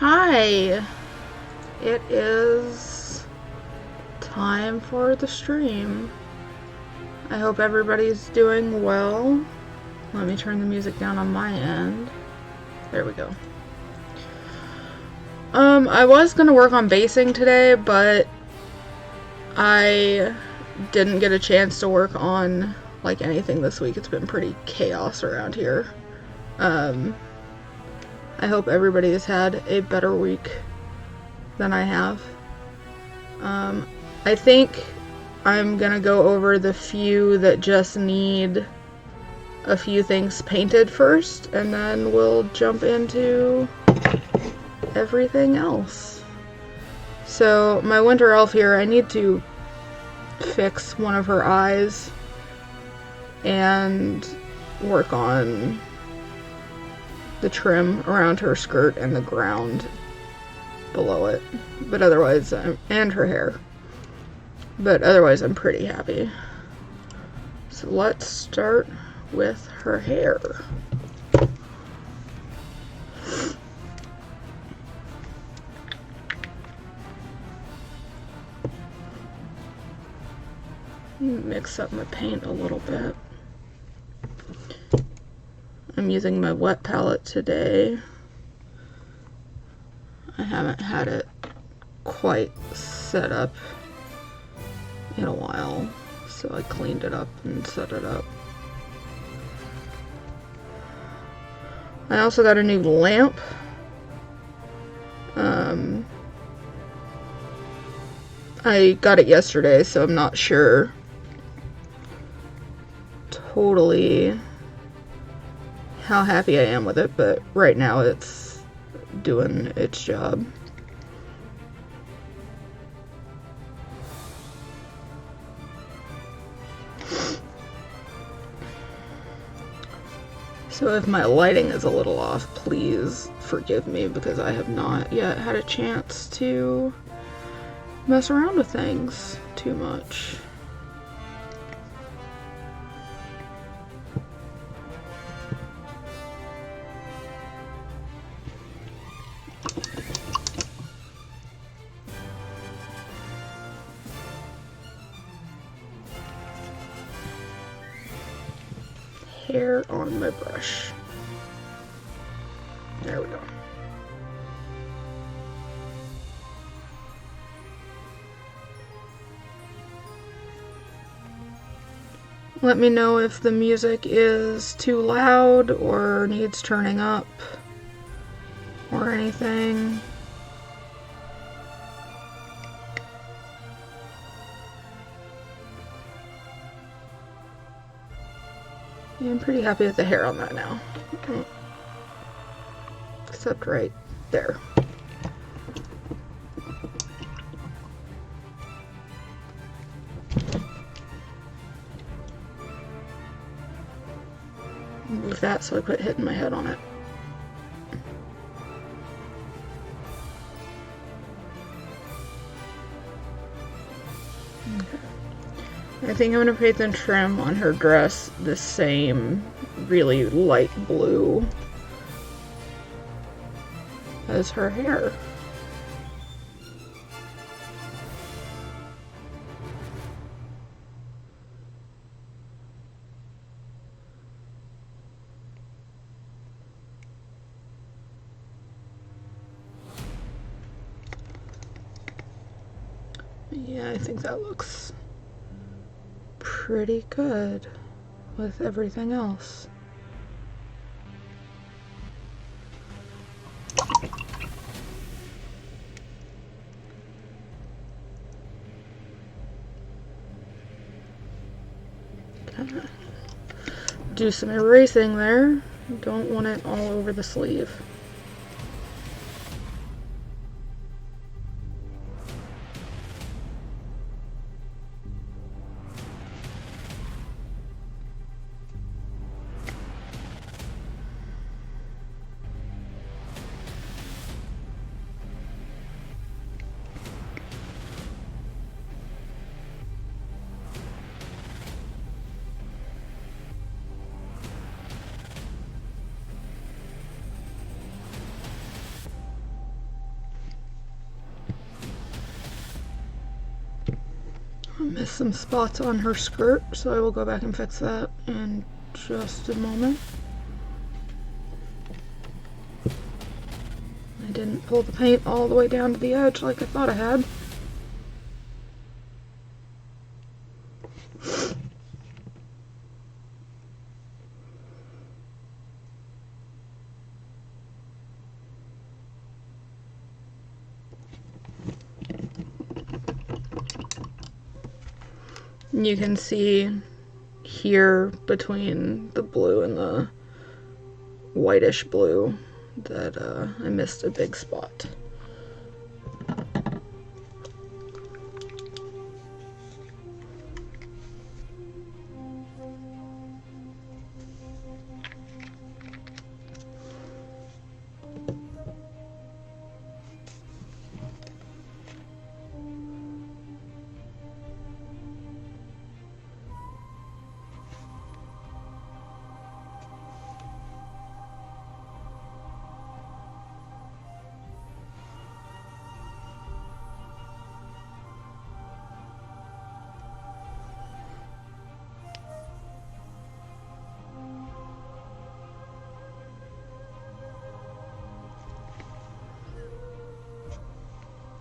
Hi, it is time for the stream. I hope everybody's doing well. Let me turn the music down on my end. There we go. I was gonna work on basing today, but I didn't get a chance to work on like anything this week. It's been pretty chaos around here. I hope everybody has had a better week than I have. I think I'm gonna go over the few that just need a few things painted first, and then we'll jump into everything else. So my winter elf here, I need to fix one of her eyes and work on the trim around her skirt and the ground below it, but otherwise, and her hair. But otherwise, I'm pretty happy. So let's start with her hair. Mix up my paint a little bit. I'm using my wet palette today. I haven't had it quite set up in a while, so I cleaned it up and set it up. I also got a new lamp. I got it yesterday, so I'm not sure totally how happy I am with it, but right now it's doing its job. So if my lighting is a little off, please forgive me, because I have not yet had a chance to mess around with things too much. Hair on my brush. There we go. Let me know if the music is too loud or needs turning up or anything. Yeah, I'm pretty happy with the hair on that now. Except right there. Move that so I quit hitting my head on it. I think I'm going to paint the trim on her dress the same really light blue as her hair. Yeah, I think that looks pretty good with everything else. Do some erasing there. Don't want it all over the sleeve. Missed some spots on her skirt, so I will go back and fix that in just a moment. I didn't pull the paint all the way down to the edge like I thought I had. You can see here between the blue and the whitish blue that I missed a big spot.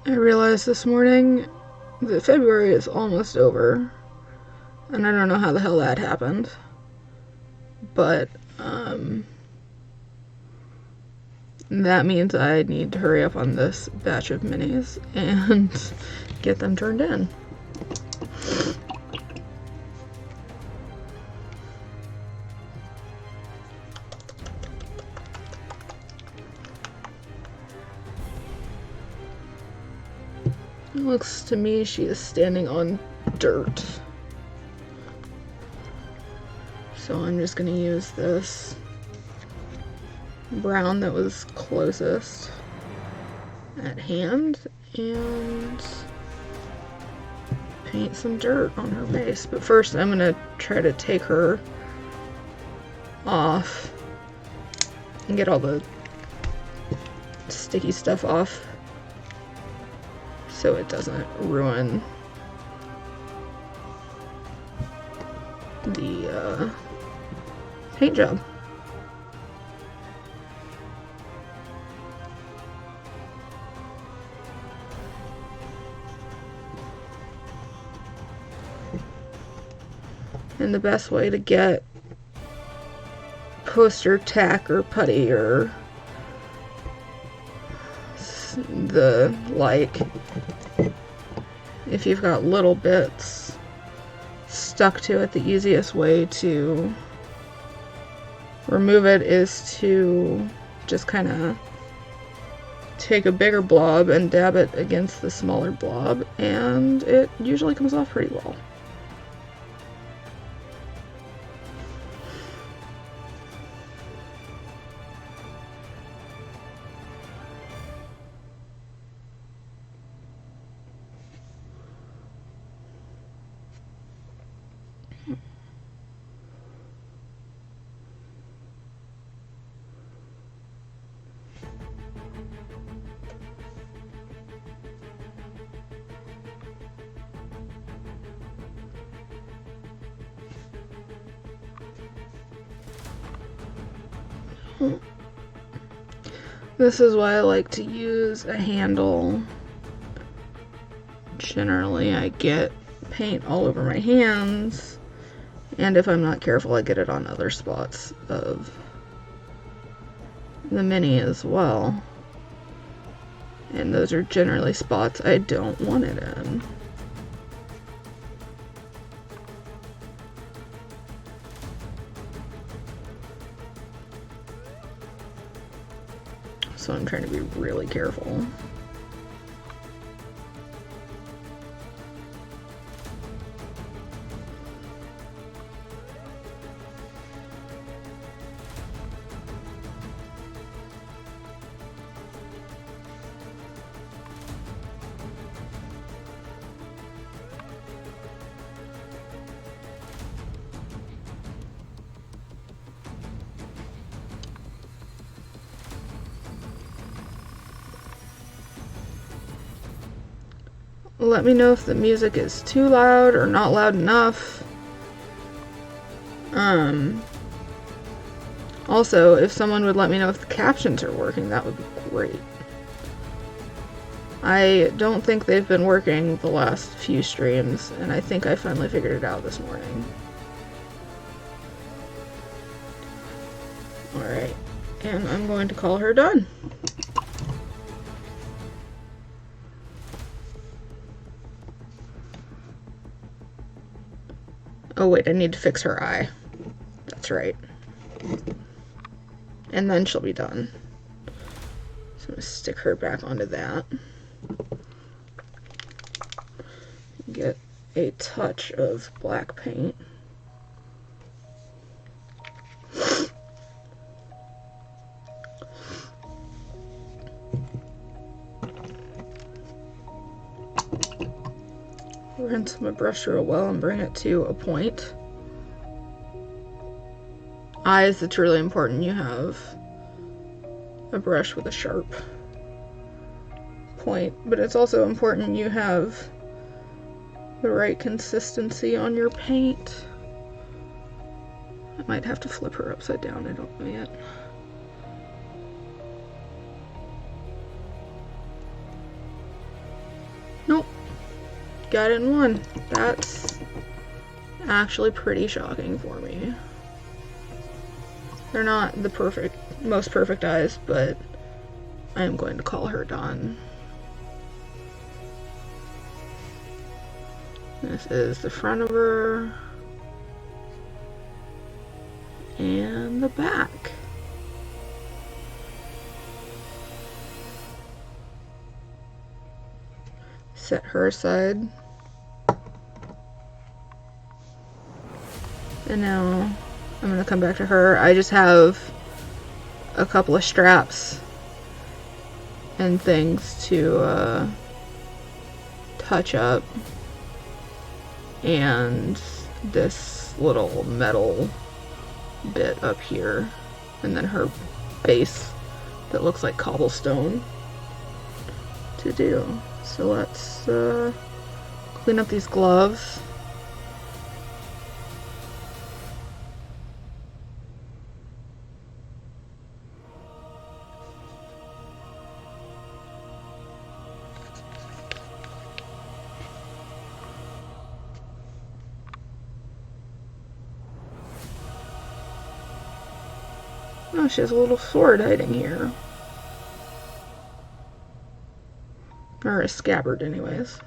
I realized this morning that February is almost over, and I don't know how the hell that happened, but that means I need to hurry up on this batch of minis and get them turned in. It looks to me she is standing on dirt. So I'm just gonna use this brown that was closest at hand and paint some dirt on her base. But first I'm gonna try to take her off and get all the sticky stuff off so it doesn't ruin the paint job. And the best way to get poster tack or putty or the like, if you've got little bits stuck to it, the easiest way to remove it is to just kind of take a bigger blob and dab it against the smaller blob, and it usually comes off pretty well. This is why I like to use a handle. Generally, I get paint all over my hands, and if I'm not careful, I get it on other spots of the mini as well. And those are generally spots I don't want it in. So I'm trying to be really careful. let me know if the music is too loud or not loud enough. Also, if someone would let me know if the captions are working, that would be great. I don't think they've been working the last few streams, and I think I finally figured it out this morning. Alright, and I'm going to call her done. Oh wait, I need to fix her eye. That's right. And then she'll be done. So I'm going to stick her back onto that. Get a touch of black paint. Rinse my brush real well and bring it to a point. Eyes, it's really important you have a brush with a sharp point, but it's also important you have the right consistency on your paint. I might have to flip her upside down, I don't know yet. Nope. Got it in one. That's actually pretty shocking for me. They're not the most perfect eyes, but I am going to call her done. This is the front of her and the back. Set her aside. And now I'm gonna come back to her. I just have a couple of straps and things to touch up, and this little metal bit up here, and then her base that looks like cobblestone to do. So let's clean up these gloves. Oh, she has a little sword hiding here. Or a scabbard, anyways.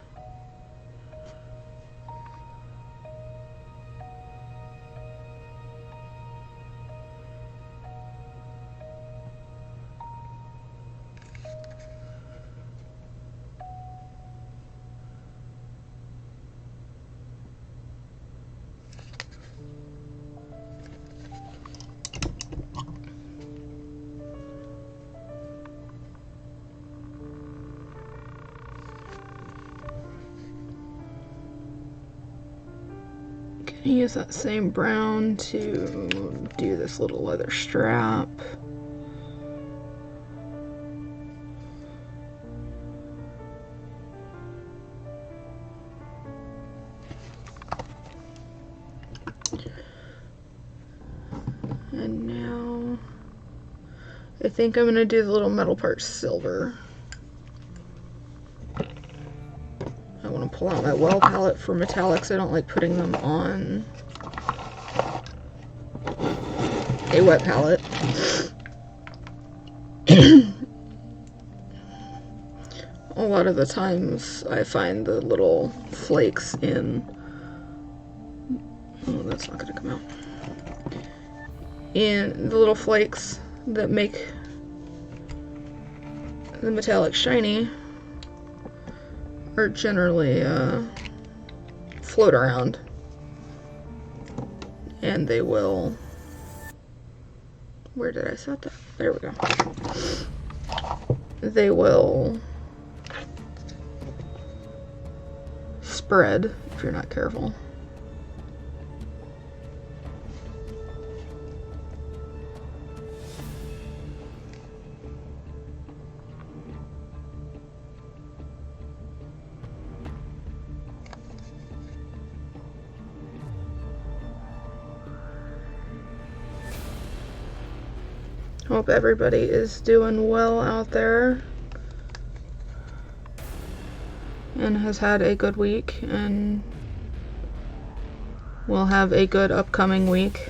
Use that same brown to do this little leather strap. And now I think I'm gonna do the little metal part silver. I want to pull out my well palette for metallics. I don't like putting them on a wet palette. A lot of the times I find the little flakes in... Oh, that's not going to come out. In the little flakes that make the metallic shiny are generally float around, and they will... Where did I set that? There we go. They will spread if you're not careful. Hope everybody is doing well out there and has had a good week and will have a good upcoming week.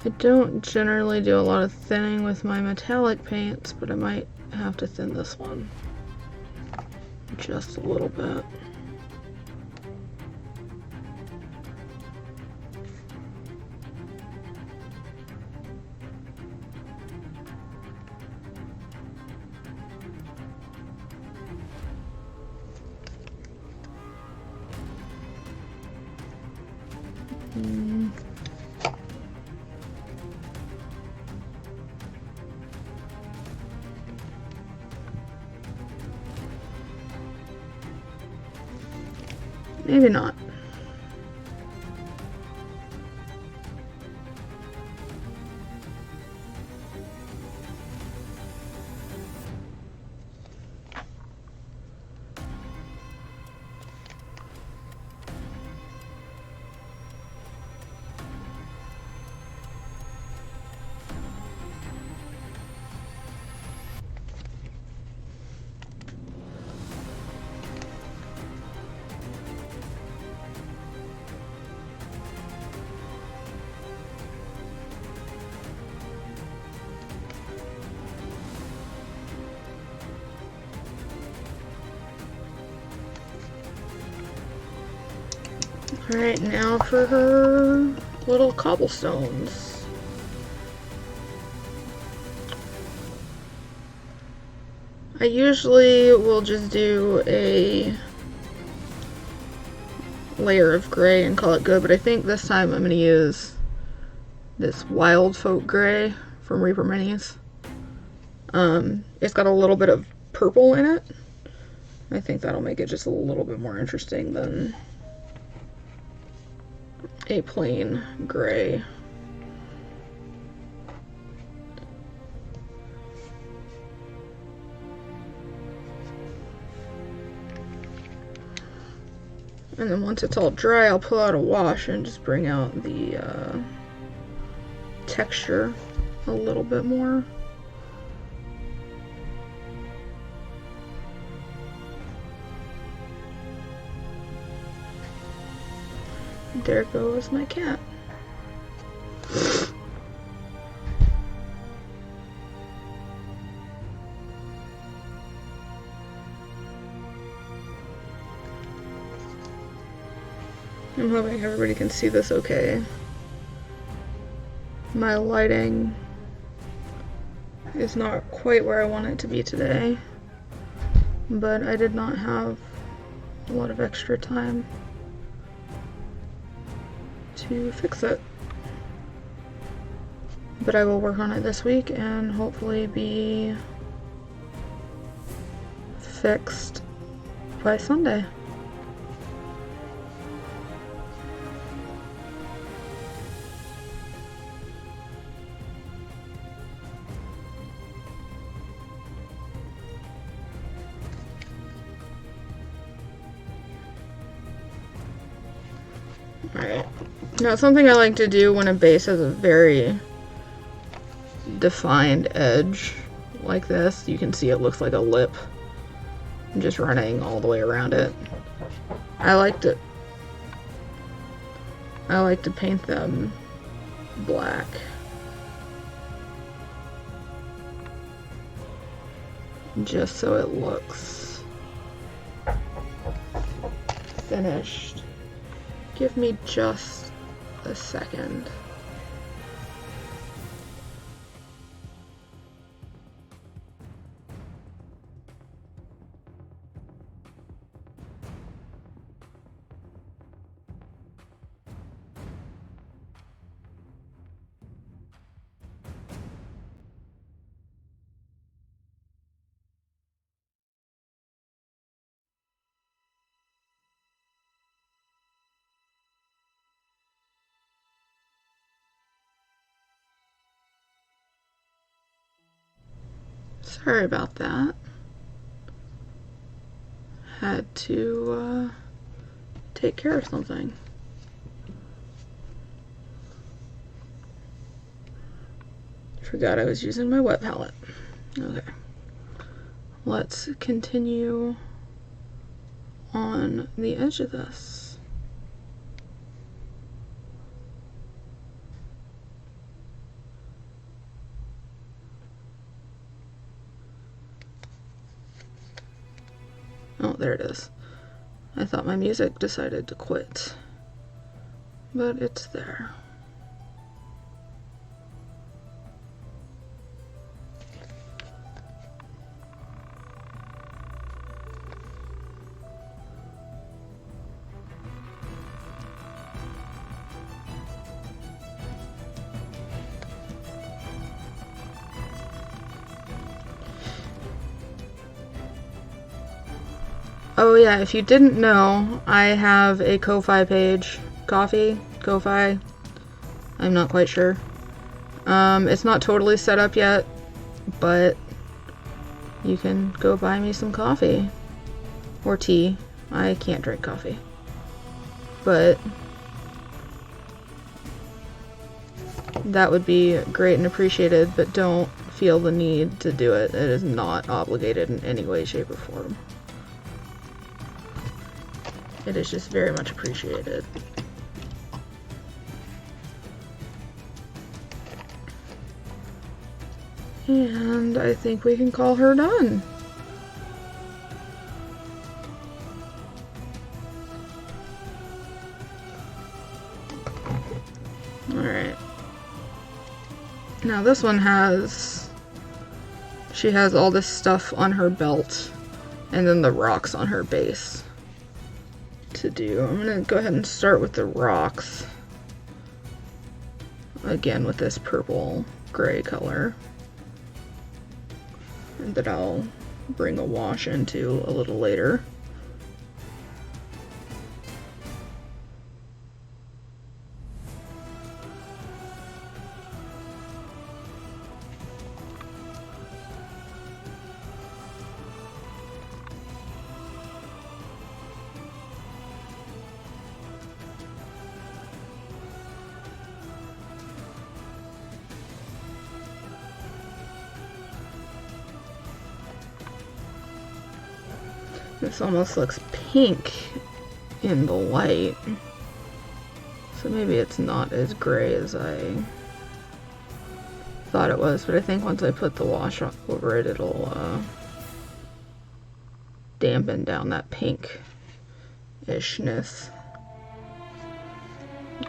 I don't generally do a lot of thinning with my metallic paints, but I might have to thin this one just a little bit. Maybe not. Alright, now for her little cobblestones. I usually will just do a layer of gray and call it good, but I think this time I'm going to use this Wild Folk Gray from Reaper Minis. It's got a little bit of purple in it. I think that'll make it just a little bit more interesting than a plain gray. And then once it's all dry, I'll pull out a wash and just bring out the texture a little bit more. There goes my cat. I'm hoping everybody can see this okay. My lighting is not quite where I want it to be today, but I did not have a lot of extra time to fix it. But I will work on it this week and hopefully be fixed by Sunday. Alright. Now, something I like to do when a base has a very defined edge like this, you can see it looks like a lip. I'm just running all the way around it. I like to paint them black. Just so it looks finished. Give me just a second. Sorry about that. Had to take care of something. Forgot I was using my wet palette. Okay. Let's continue on the edge of this. Oh, there it is. I thought my music decided to quit, but it's there. Oh yeah, if you didn't know, I have a Ko-Fi page. Ko-Fi? I'm not quite sure. It's not totally set up yet, but you can go buy me some coffee. Or tea. I can't drink coffee. But that would be great and appreciated, but don't feel the need to do it. It is not obligated in any way, shape, or form. It is just very much appreciated. And I think we can call her done. Alright. Now this one she has all this stuff on her belt, and then the rocks on her base to do. I'm gonna go ahead and start with the rocks. Again with this purple gray color. And that I'll bring a wash into a little later. This almost looks pink in the light, so maybe it's not as gray as I thought it was, but I think once I put the wash over it, it'll dampen down that pink-ishness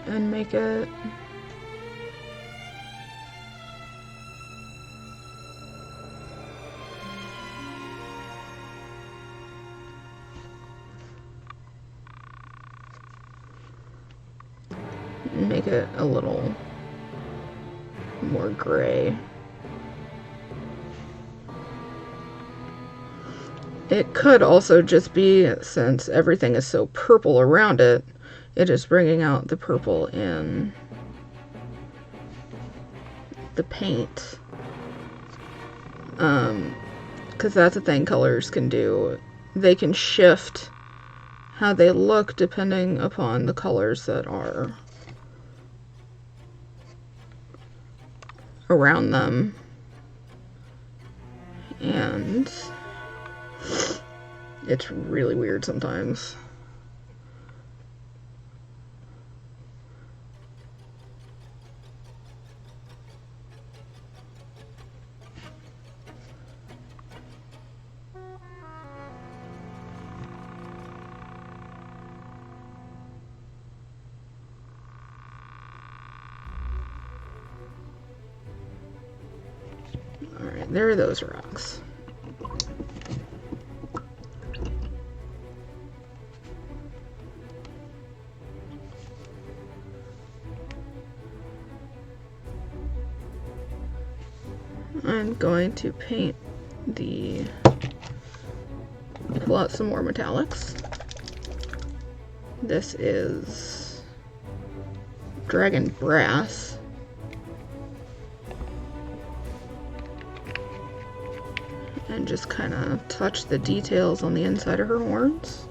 and make it a little more gray. It could also just be, since everything is so purple around it, it is bringing out the purple in the paint. Because that's a thing colors can do. They can shift how they look depending upon the colors that are around them, and it's really weird sometimes. Alright, there are those rocks. I'm going to paint pull out some more metallics. This is Dragon Brass. and just kind of touch the details on the inside of her horns.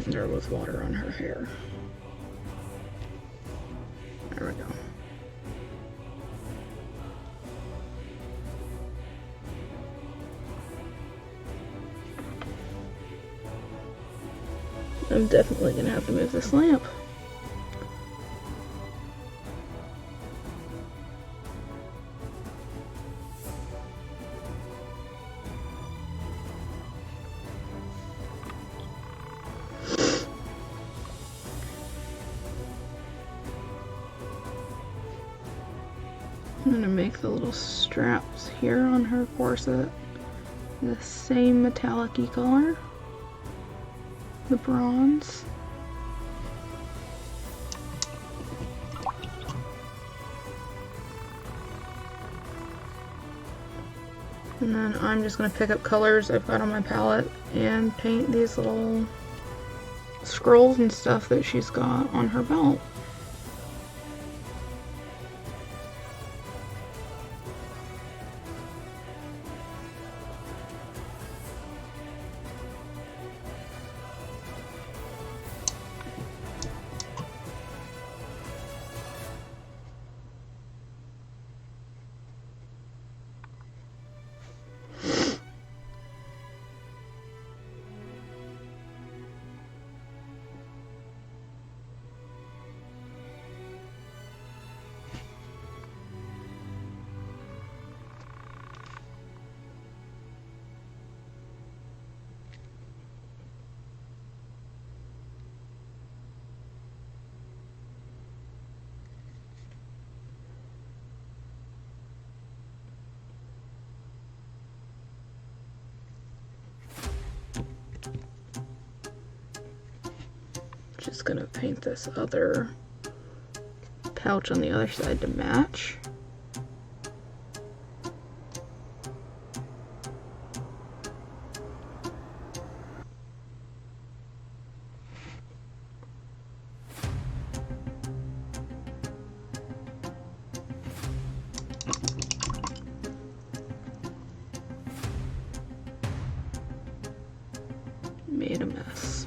There was water on her hair. There we go. I'm definitely gonna have to move this lamp. I'm gonna make the little straps here on her corset the same metallic-y color, the bronze. And then I'm just gonna pick up colors I've got on my palette and paint these little scrolls and stuff that she's got on her belt. Just gonna paint this other pouch on the other side to match. Made a mess.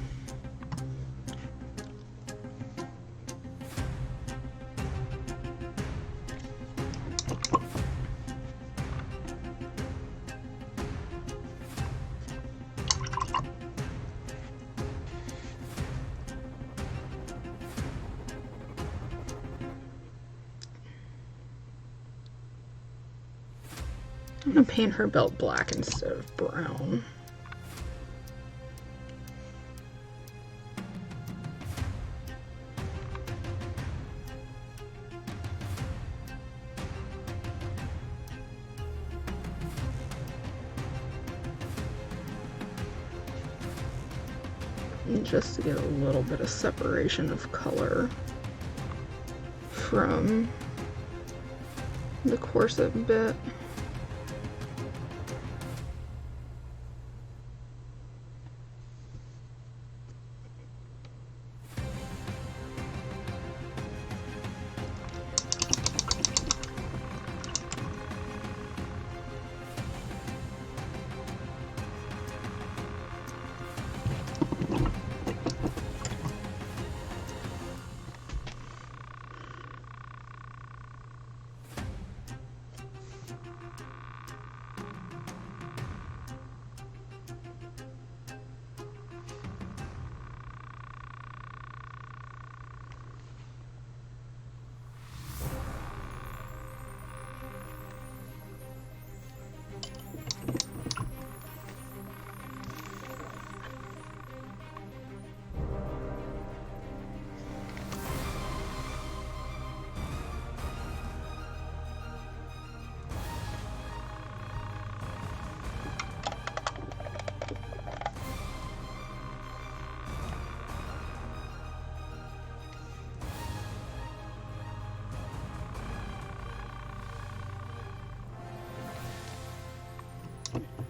I'm gonna paint her belt black instead of brown. And just to get a little bit of separation of color from the corset bit.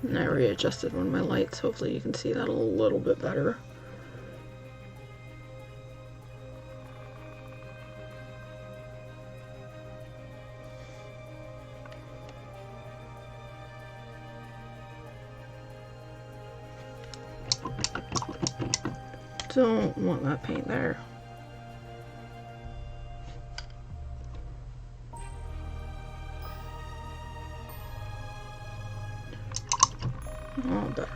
And I readjusted one of my lights. Hopefully you can see that a little bit better. don't want that paint there. Oh, better.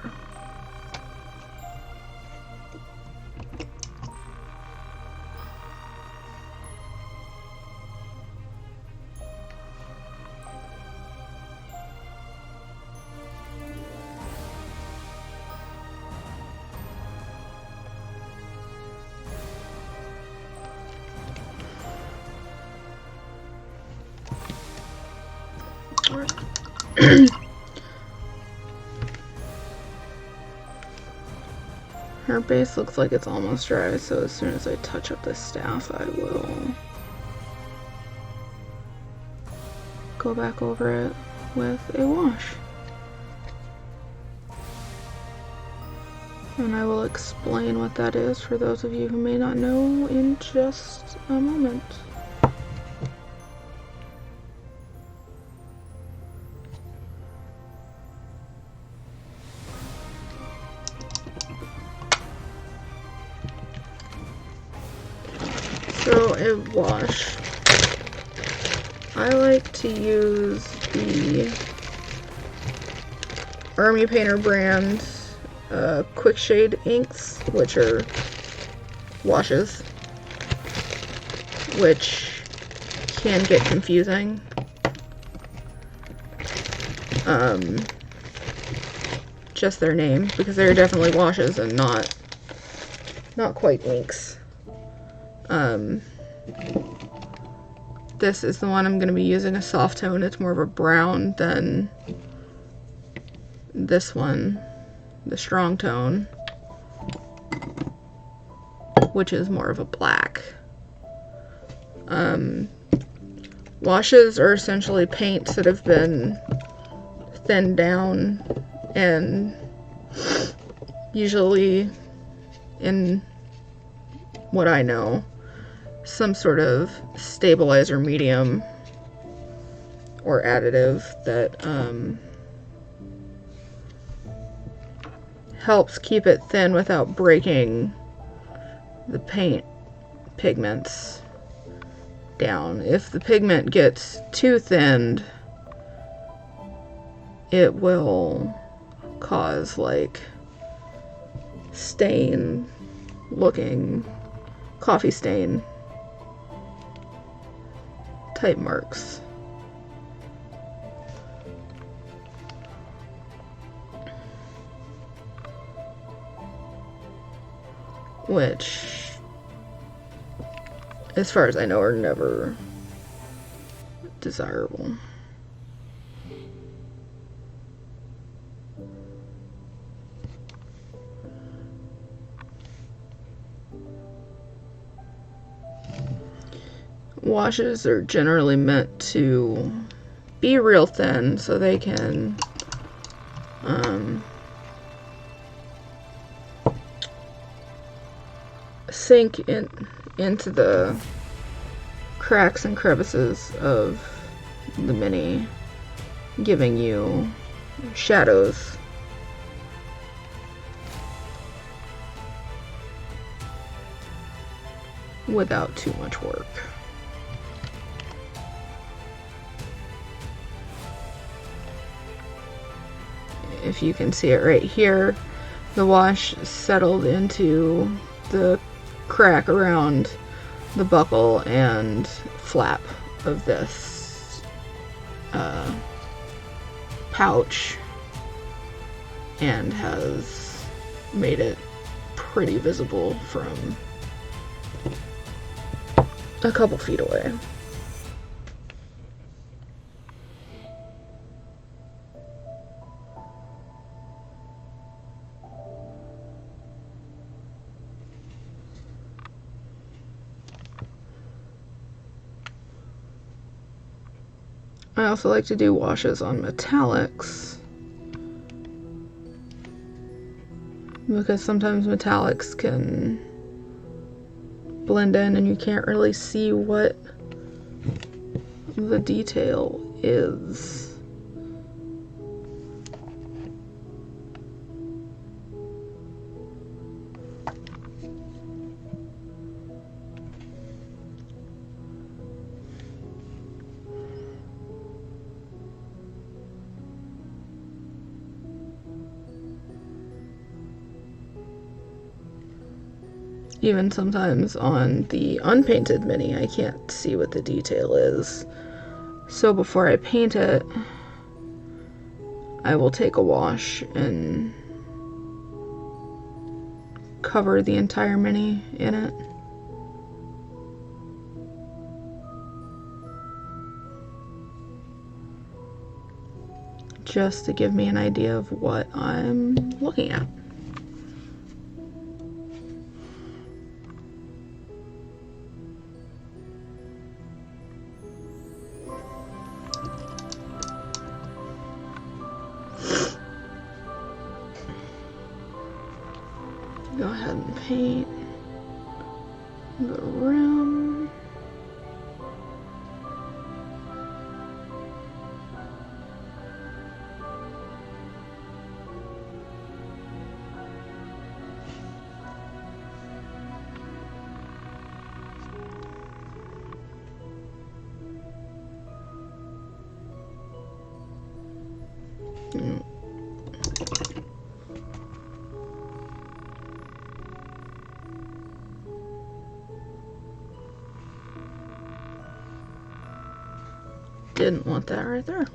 Her base looks like it's almost dry, so as soon as I touch up this staff, I will go back over it with a wash. And I will explain what that is for those of you who may not know in just a moment. So a wash, I like to use the Army Painter brand Quick Shade inks, which are washes, which can get confusing. Just their name, because they're definitely washes and not quite inks. This is the one I'm going to be using, a soft tone. It's more of a brown than this one, the strong tone, which is more of a black. Washes are essentially paints that have been thinned down and usually, in what I know, some sort of stabilizer medium or additive that helps keep it thin without breaking the paint pigments down. If the pigment gets too thinned, it will cause like stain looking, coffee stain type marks. Which, as far as I know, are never desirable. Washes are generally meant to be real thin so they can sink into the cracks and crevices of the mini, giving you shadows. Without too much work. If you can see it right here, the wash settled into the crack around the buckle and flap of this pouch and has made it pretty visible from a couple feet away. I also like to do washes on metallics because sometimes metallics can blend in and you can't really see what the detail is. Even sometimes on the unpainted mini, I can't see what the detail is. So before I paint it, I will take a wash and cover the entire mini in it. Just to give me an idea of what I'm looking at. Go ahead and paint the rim. Didn't want that right there.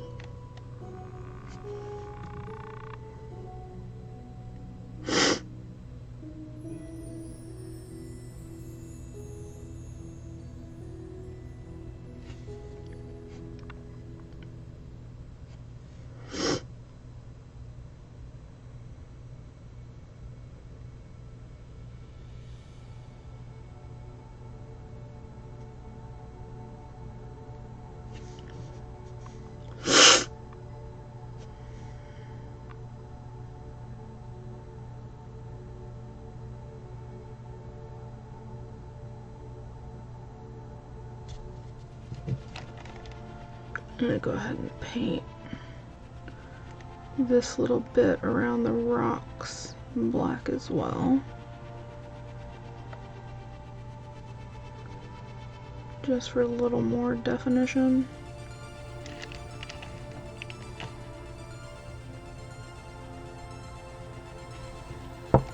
I'm gonna go ahead and paint this little bit around the rocks black as well. Just for a little more definition.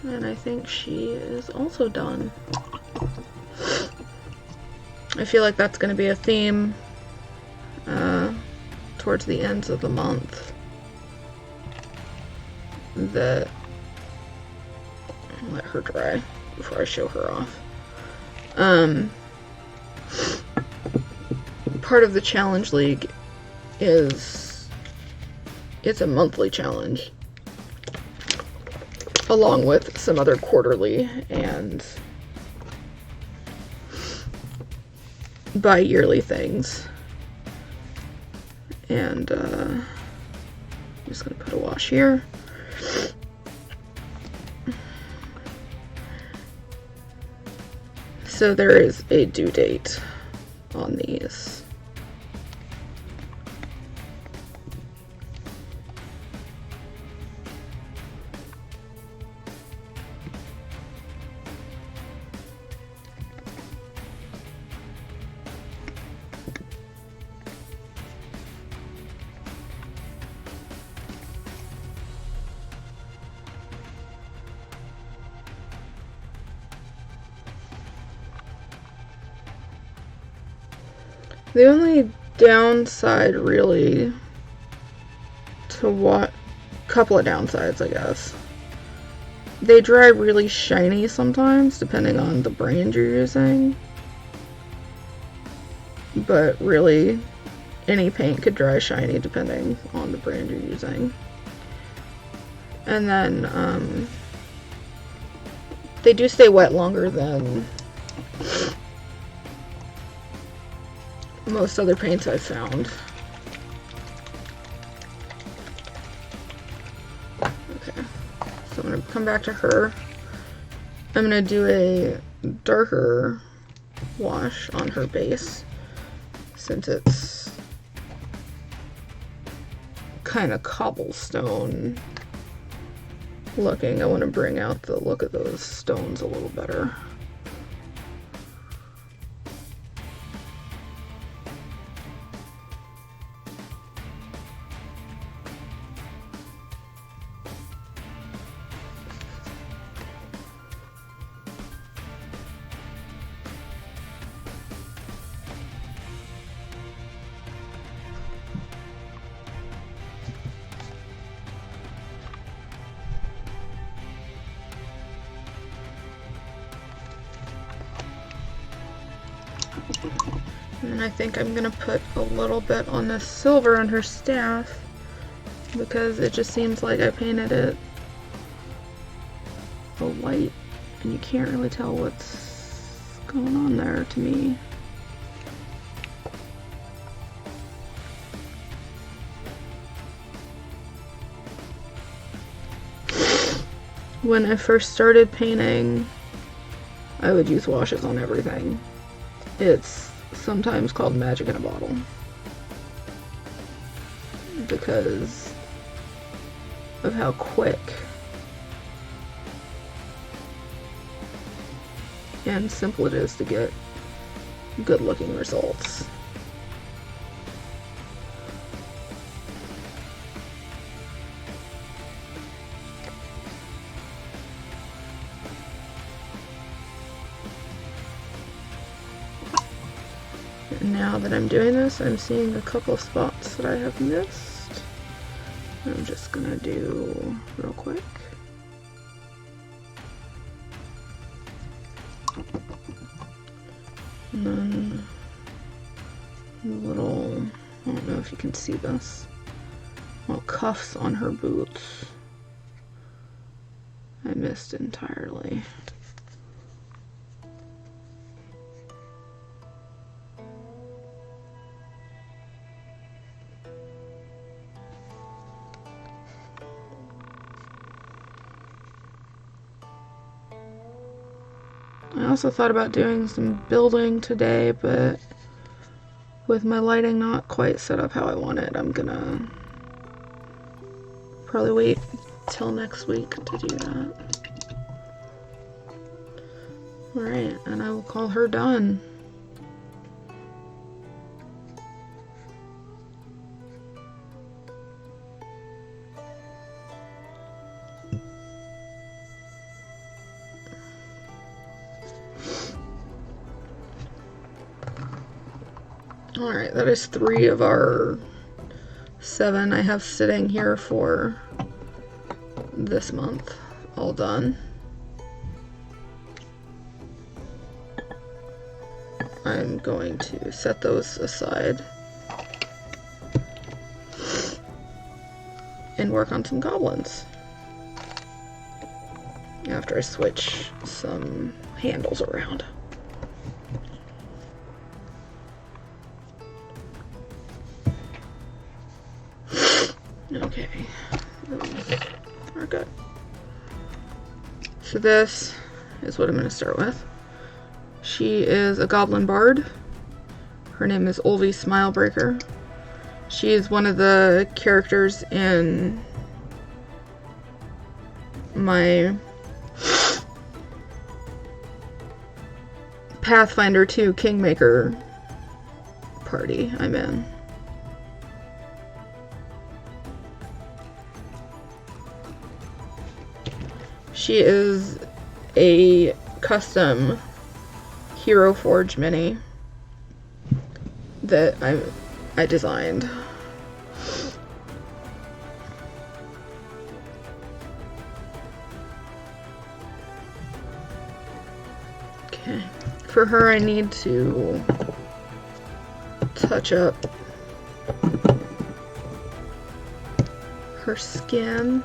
And I think she is also done. I feel like that's going to be a theme towards the ends of the month. That I'll let her dry before I show her off. Part of the challenge league is it's a monthly challenge, along with some other quarterly and bi-yearly things. And I'm just gonna put a wash here. So there is a due date on these. The only downside, really, to what, couple of downsides, I guess. They dry really shiny sometimes, depending on the brand you're using. But really, any paint could dry shiny depending on the brand you're using. And then, they do stay wet longer than most other paints I've found. Okay, so I'm gonna come back to her. I'm gonna do a darker wash on her base, since it's kind of cobblestone looking. I want to bring out the look of those stones a little better. And I think I'm gonna put a little bit on the silver on her staff because it just seems like I painted it a white and you can't really tell what's going on there to me. When I first started painting, I would use washes on everything. It's sometimes called magic in a bottle because of how quick and simple it is to get good looking results. Now that I'm doing this, I'm seeing a couple spots that I have missed. I'm just gonna do real quick. And then little, I don't know if you can see this, little cuffs on her boots. I missed entirely. I also thought about doing some building today, but with my lighting not quite set up how I want it, I'm gonna probably wait till next week to do that. Alright, and I will call her done. Alright, that is 3 of our 7 I have sitting here for this month, all done. I'm going to set those aside and work on some goblins after I switch some handles around. Okay, those are good. So this is what I'm going to start with. She is a goblin bard. Her name is Olvi Smilebreaker. She is one of the characters in my Pathfinder 2 Kingmaker party I'm in. She is a custom Hero Forge mini that I designed. Okay, for her I need to touch up her skin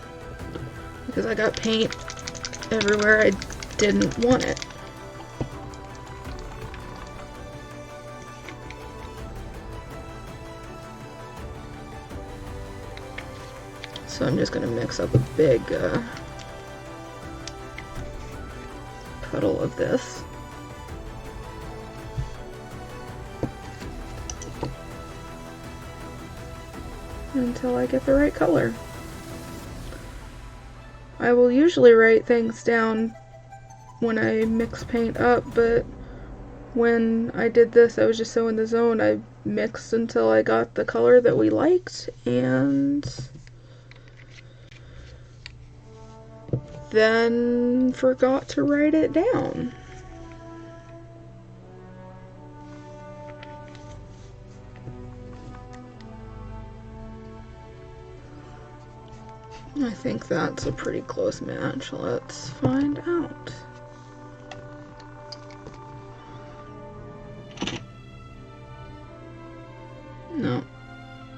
because I got paint everywhere I didn't want it. So I'm just going to mix up a big puddle of this. Until I get the right color. I will usually write things down when I mix paint up, but when I did this, I was just so in the zone. I mixed until I got the color that we liked, and then forgot to write it down. I think that's a pretty close match. Let's find out.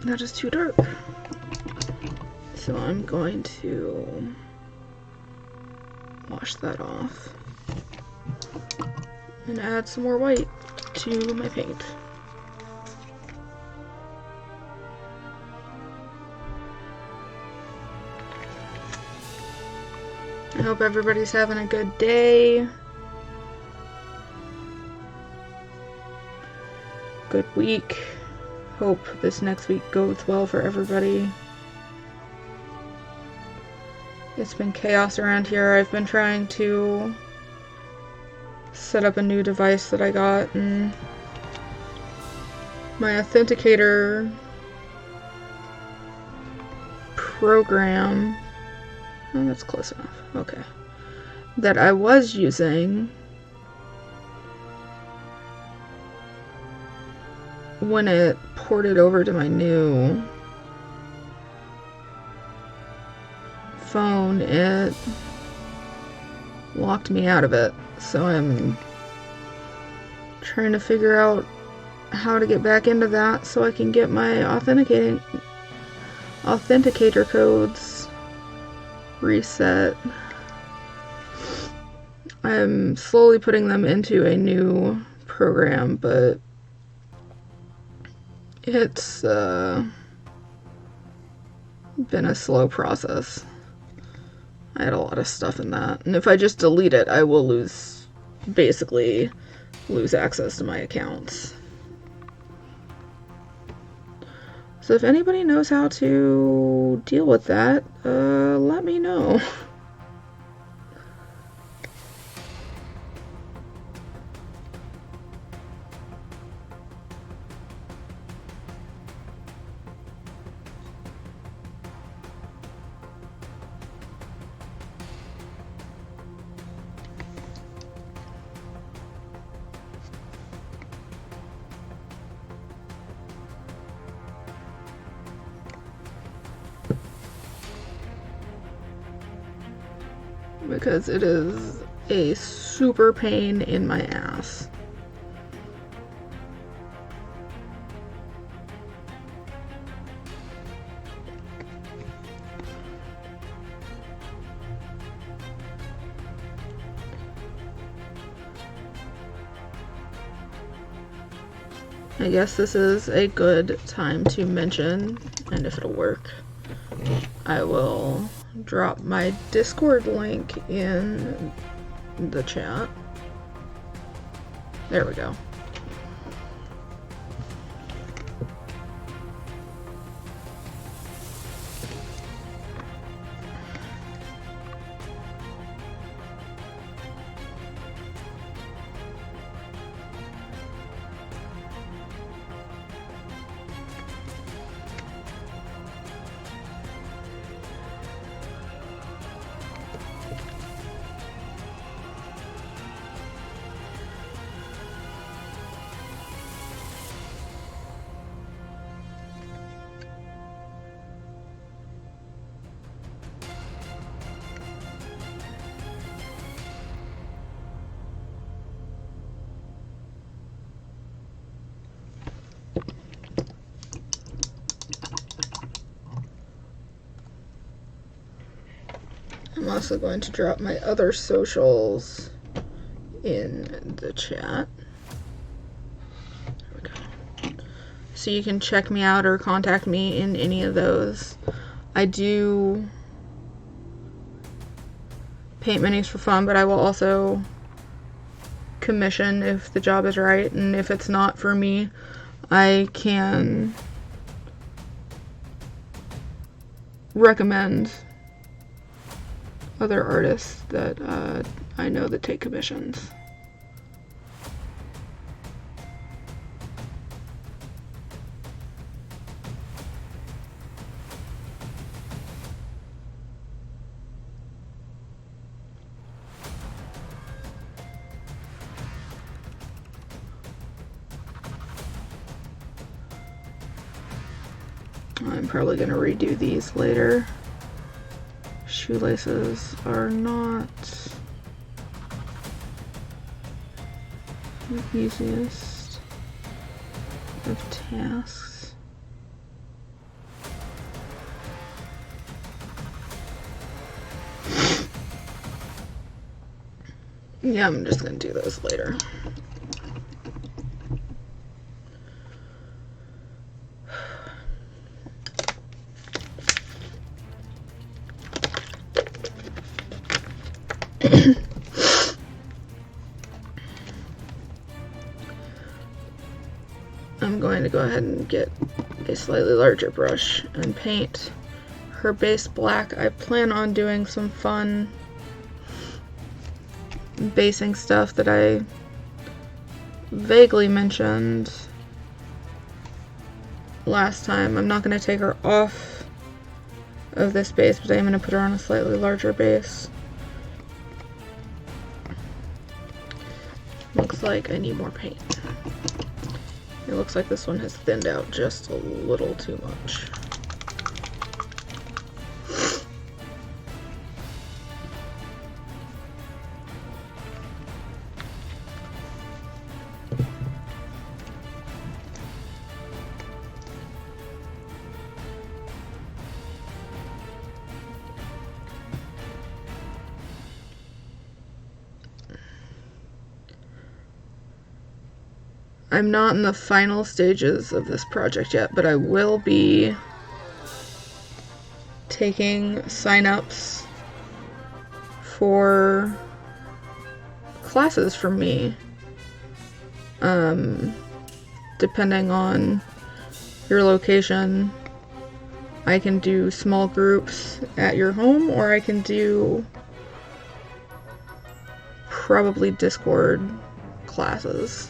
that is too dark. So I'm going to wash that off and add some more white to my paint. I hope everybody's having a good day. Good week. Hope this next week goes well for everybody. It's been chaos around here. I've been trying to set up a new device that I got, and my authenticator program, oh, that's close enough, okay, that I was using when it ported over to my new phone, it locked me out of it. So I'm trying to figure out how to get back into that so I can get my authenticator codes reset. I'm slowly putting them into a new program, but it's been a slow process. I had a lot of stuff in that, and if I just delete it, I will basically lose access to my accounts. So if anybody knows how to deal with that, let me know. Because it is a super pain in my ass. I guess this is a good time to mention, and if it'll work, I will drop my Discord link in the chat. There we go. I'm also going to drop my other socials in the chat. There we go. So you can check me out or contact me in any of those. I do paint minis for fun, but I will also commission if the job is right, and if it's not for me, I can recommend other artists that I know that take commissions. I'm probably going to redo these later. Shoelaces are not the easiest of tasks. Yeah, I'm just gonna do those later. I'm going to go ahead and get a slightly larger brush and paint her base black. I plan on doing some fun basing stuff that I vaguely mentioned last time. I'm not going to take her off of this base, but I am going to put her on a slightly larger base. Looks like I need more paint. It looks like this one has thinned out just a little too much. I'm not in the final stages of this project yet, but I will be taking sign-ups for classes from me. Depending on your location, I can do small groups at your home, or I can do probably Discord classes.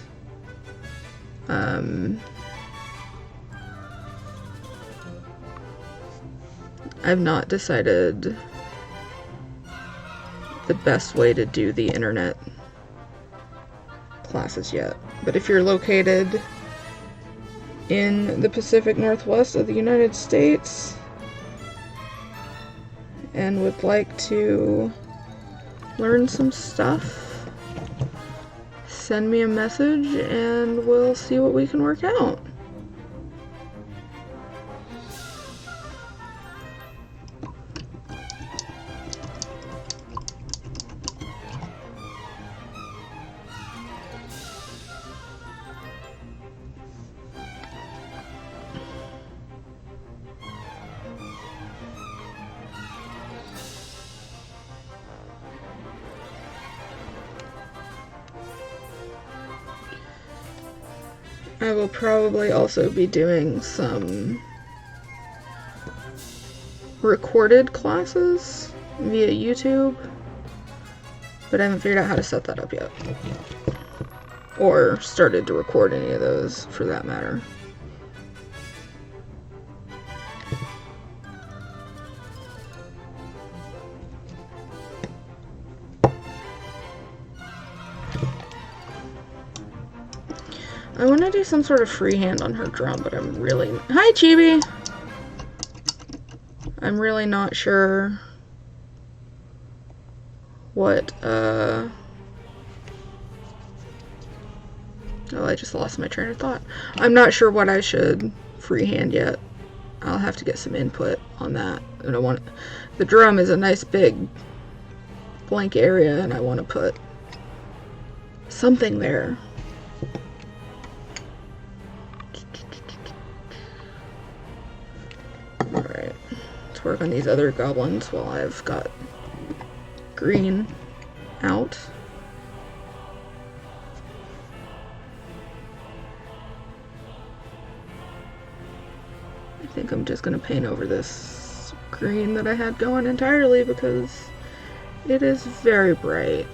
I've not decided the best way to do the internet classes yet, but if you're located in the Pacific Northwest of the United States and would like to learn some stuff, send me a message and we'll see what we can work out. I will probably also be doing some recorded classes via YouTube, but I haven't figured out how to set that up yet. Or started to record any of those, for that matter. I want to do some sort of freehand on her drum, but I'm really... Hi, Chibi! I'm really not sure what, Oh, I just lost my train of thought. I'm not sure what I should freehand yet. I'll have to get some input on that. And I want... The drum is a nice big blank area, and I want to put something there. Alright, let's work on these other goblins while I've got green out. I think I'm just going to paint over this green that I had going entirely because it is very bright.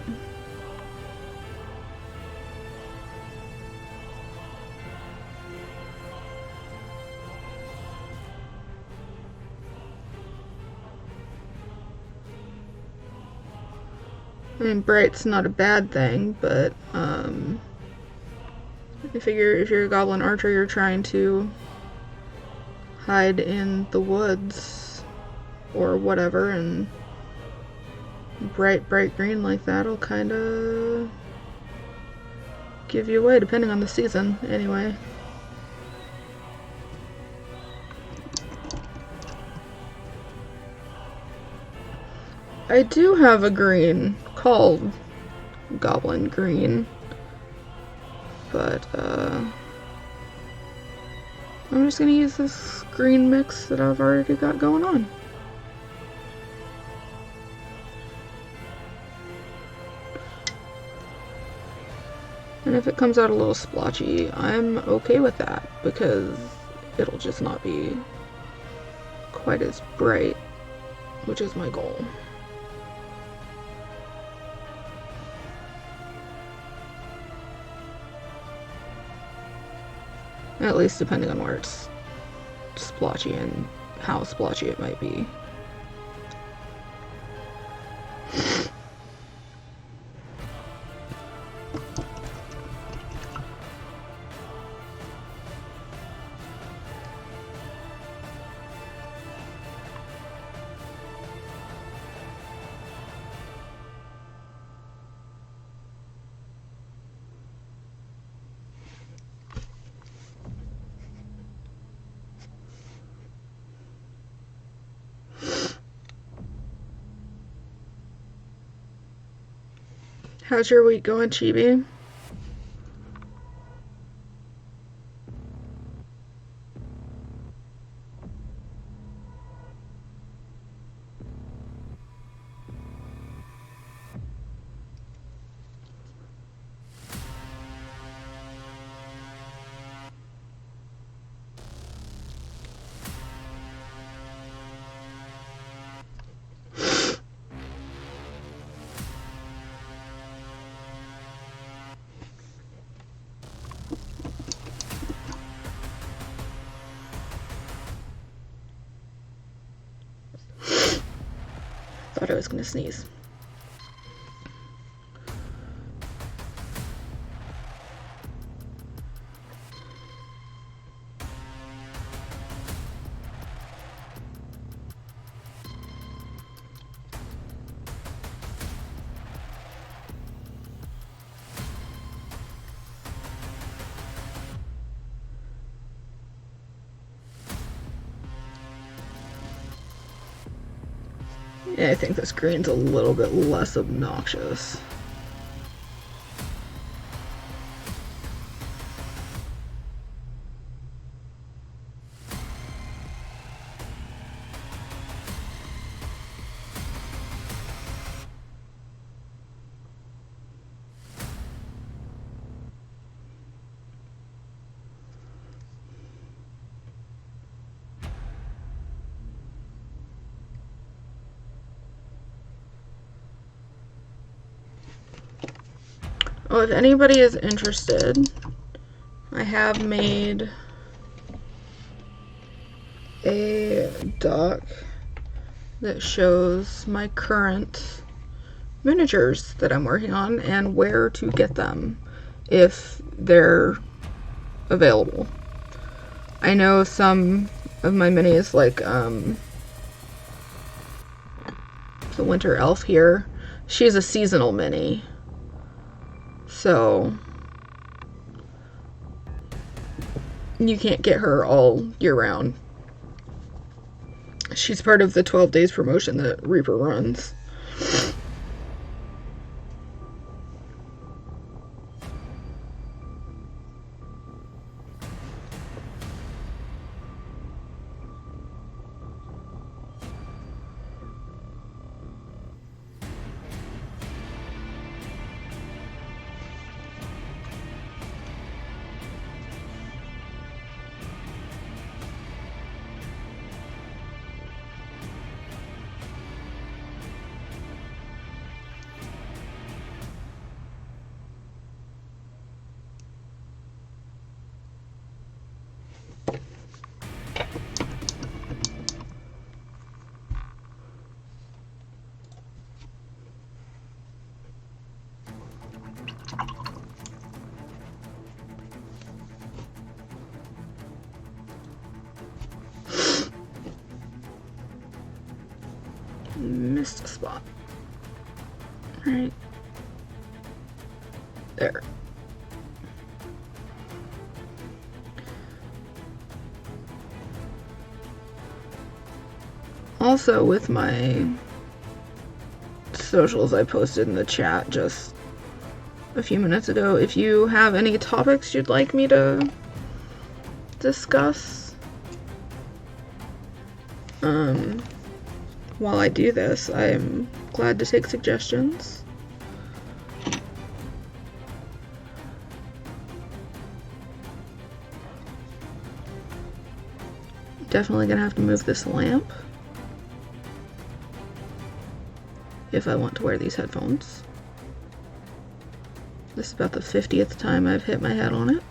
I mean, bright's not a bad thing, but I figure if you're a goblin archer, you're trying to hide in the woods or whatever, and bright green like that'll kind of give you away, depending on the season, anyway. I do have a green called goblin green. But, I'm just gonna use this green mix that I've already got going on. And if it comes out a little splotchy, I'm okay with that, because it'll just not be quite as bright, which is my goal. At least depending on where it's splotchy and how splotchy it might be. How's your week going, Chibi? Thought I was gonna sneeze. Yeah, I think this green's a little bit less obnoxious. Oh, if anybody is interested, I have made a doc that shows my current miniatures that I'm working on and where to get them if they're available. I know some of my minis, like the Winter Elf here, she's a seasonal mini. So you can't get her all year round. She's part of the 12 days promotion that Reaper runs. Missed a spot. Right there. Also, with my socials I posted in the chat just a few minutes ago. If you have any topics you'd like me to discuss while I do this, I'm glad to take suggestions. Definitely gonna have to move this lamp if I want to wear these headphones. This is about the 50th time I've hit my head on it.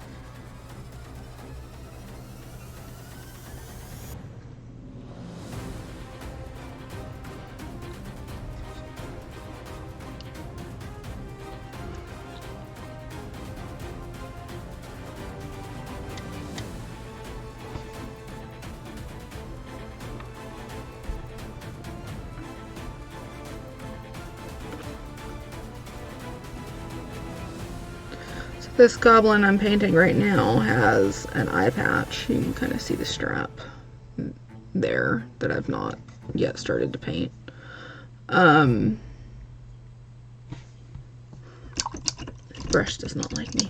This goblin I'm painting right now has an eye patch. You can kind of see the strap there that I've not yet started to paint. Brush does not like me.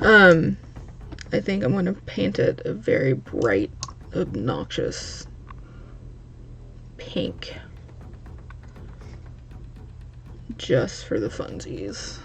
I think I'm going to paint it a very bright, obnoxious pink. Just for the funsies.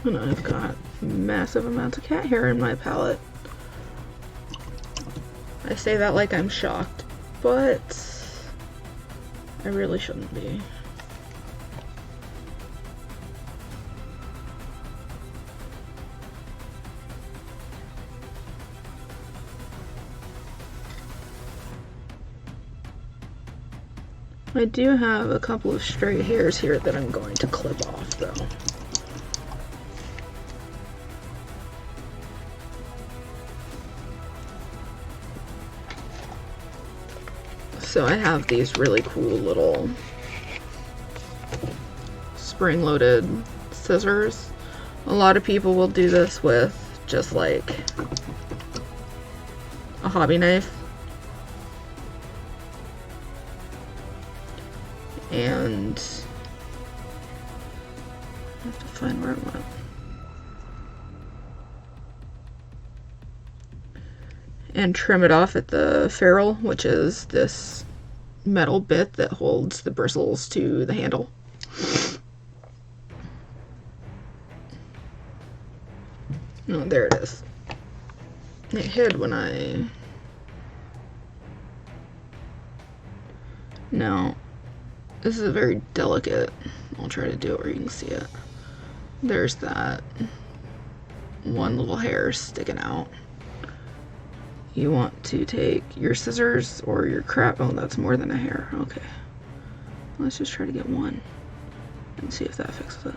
And I've got massive amounts of cat hair in my palette. I say that like I'm shocked, but I really shouldn't be. I do have a couple of stray hairs here that I'm going to clip off though. So I have these really cool little spring-loaded scissors. A lot of people will do this with just like a hobby knife. And I have to find where it went. And trim it off at the ferrule, which is this metal bit that holds the bristles to the handle. Oh, there it is. It hid when I... No. This is a very delicate... I'll try to do it where you can see it. There's that one little hair sticking out. You want to take your scissors or your crap. Oh, that's more than a hair. Okay. Let's just try to get one and see if that fixes it.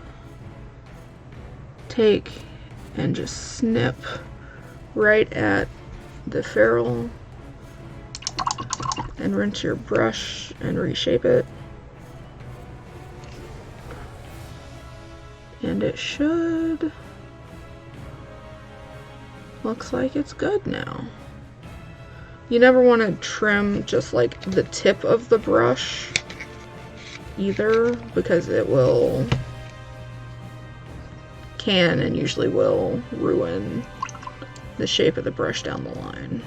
Take and just snip right at the ferrule and rinse your brush and reshape it. And it should... Looks like it's good now. You never want to trim just like the tip of the brush either, because it can and usually will ruin the shape of the brush down the line.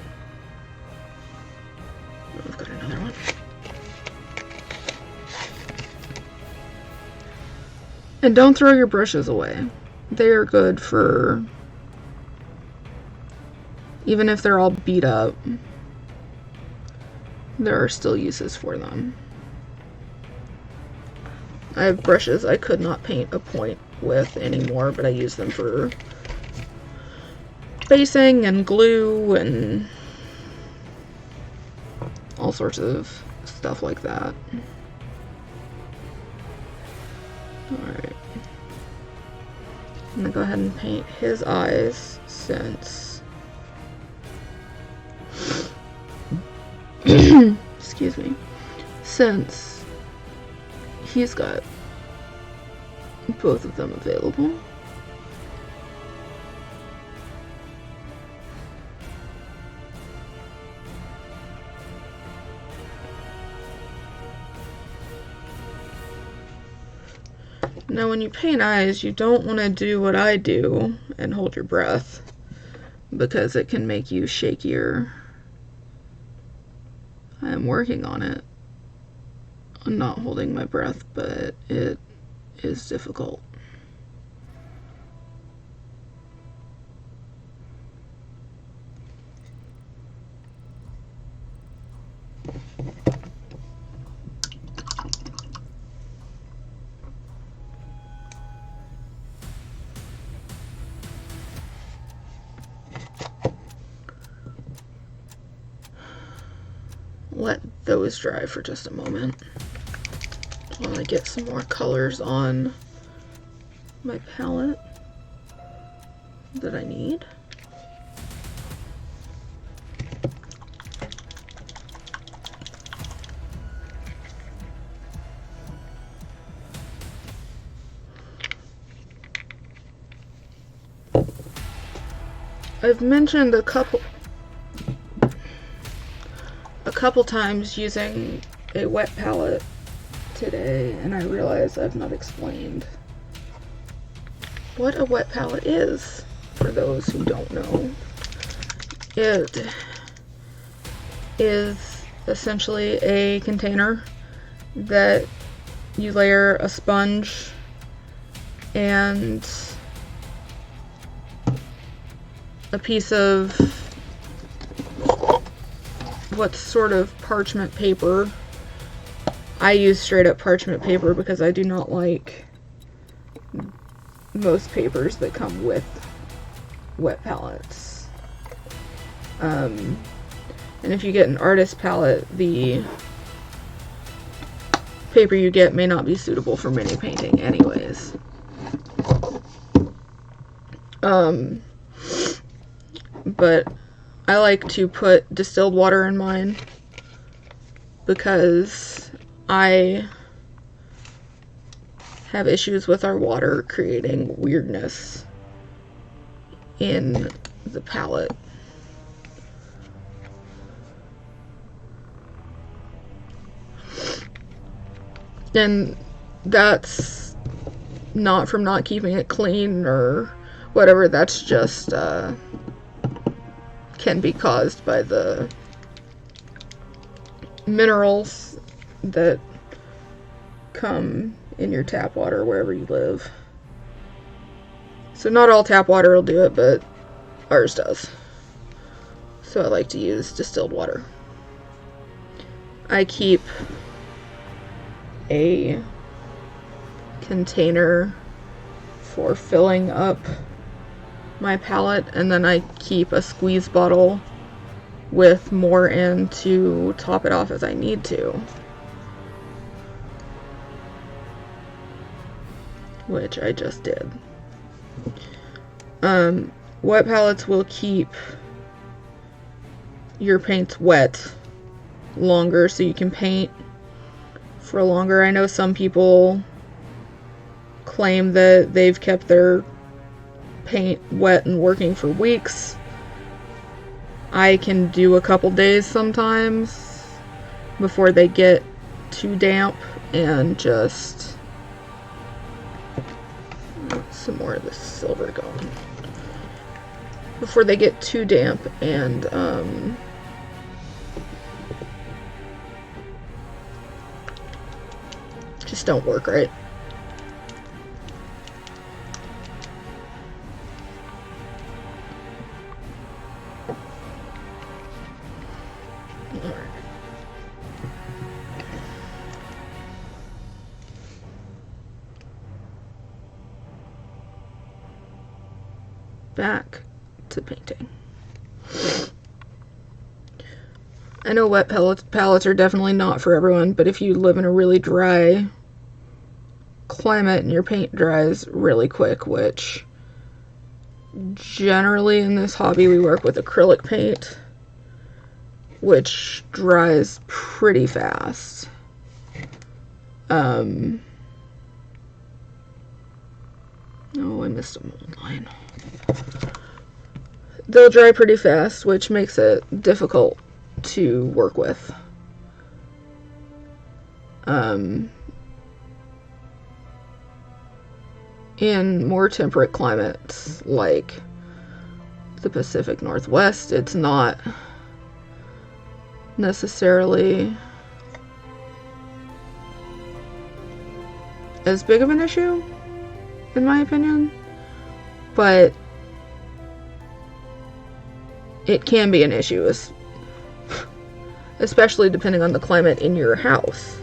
Oh, I've got another one. And don't throw your brushes away. They are good for, even if they're all beat up, there are still uses for them. I have brushes I could not paint a point with anymore, but I use them for basing and glue and all sorts of stuff like that. Alright. I'm gonna go ahead and paint his eyes since excuse me, since he's got both of them available. Now when you paint eyes, you don't want to do what I do and hold your breath, because it can make you shakier. I am working on it. I'm not holding my breath, but it is difficult. Let those dry for just a moment while I get some more colors on my palette that I need. I've mentioned a couple times using a wet palette today, and I realize I've not explained what a wet palette is for those who don't know. It is essentially a container that you layer a sponge and a piece of what's sort of parchment paper. I use straight up parchment paper because I do not like most papers that come with wet palettes. And if you get an artist palette, the paper you get may not be suitable for mini painting anyways. But I like to put distilled water in mine because I have issues with our water creating weirdness in the palette. And that's not from not keeping it clean or whatever, that's just can be caused by the minerals that come in your tap water wherever you live. So not all tap water will do it, but ours does. So I like to use distilled water. I keep a container for filling up my palette, and then I keep a squeeze bottle with more in to top it off as I need to, which I just did. Wet palettes will keep your paints wet longer so you can paint for longer. I know some people claim that they've kept their paint wet and working for weeks. I can do a couple days sometimes before they get too damp, and just some more of this silver going before they get too damp and just don't work right. back to painting. I know wet palettes are definitely not for everyone, but if you live in a really dry climate and your paint dries really quick, which generally in this hobby we work with acrylic paint, which dries pretty fast. Oh, I missed a mold line. They'll dry pretty fast, which makes it difficult to work with. In more temperate climates like the Pacific Northwest, it's not necessarily as big of an issue, in my opinion, but it can be an issue, especially depending on the climate in your house.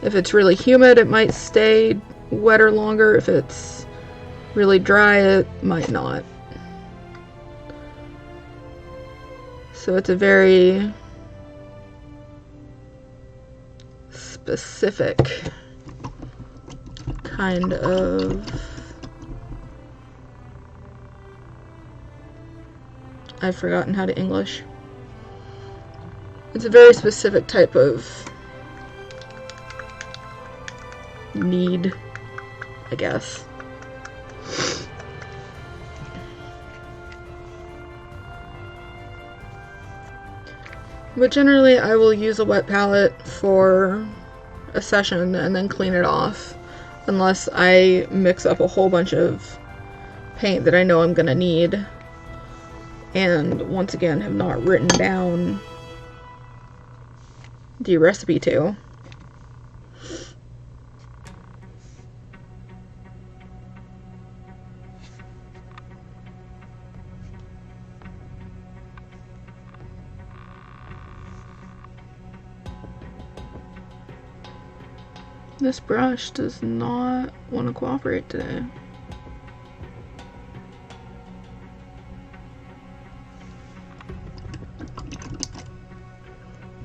If it's really humid, it might stay wetter longer. If it's really dry, it might not. So it's a very specific kind of... I've forgotten how to English. It's a very specific type of need, I guess. But generally I will use a wet palette for a session and then clean it off, unless I mix up a whole bunch of paint that I know I'm gonna need, and once again have not written down the recipe to. This brush does not want to cooperate today.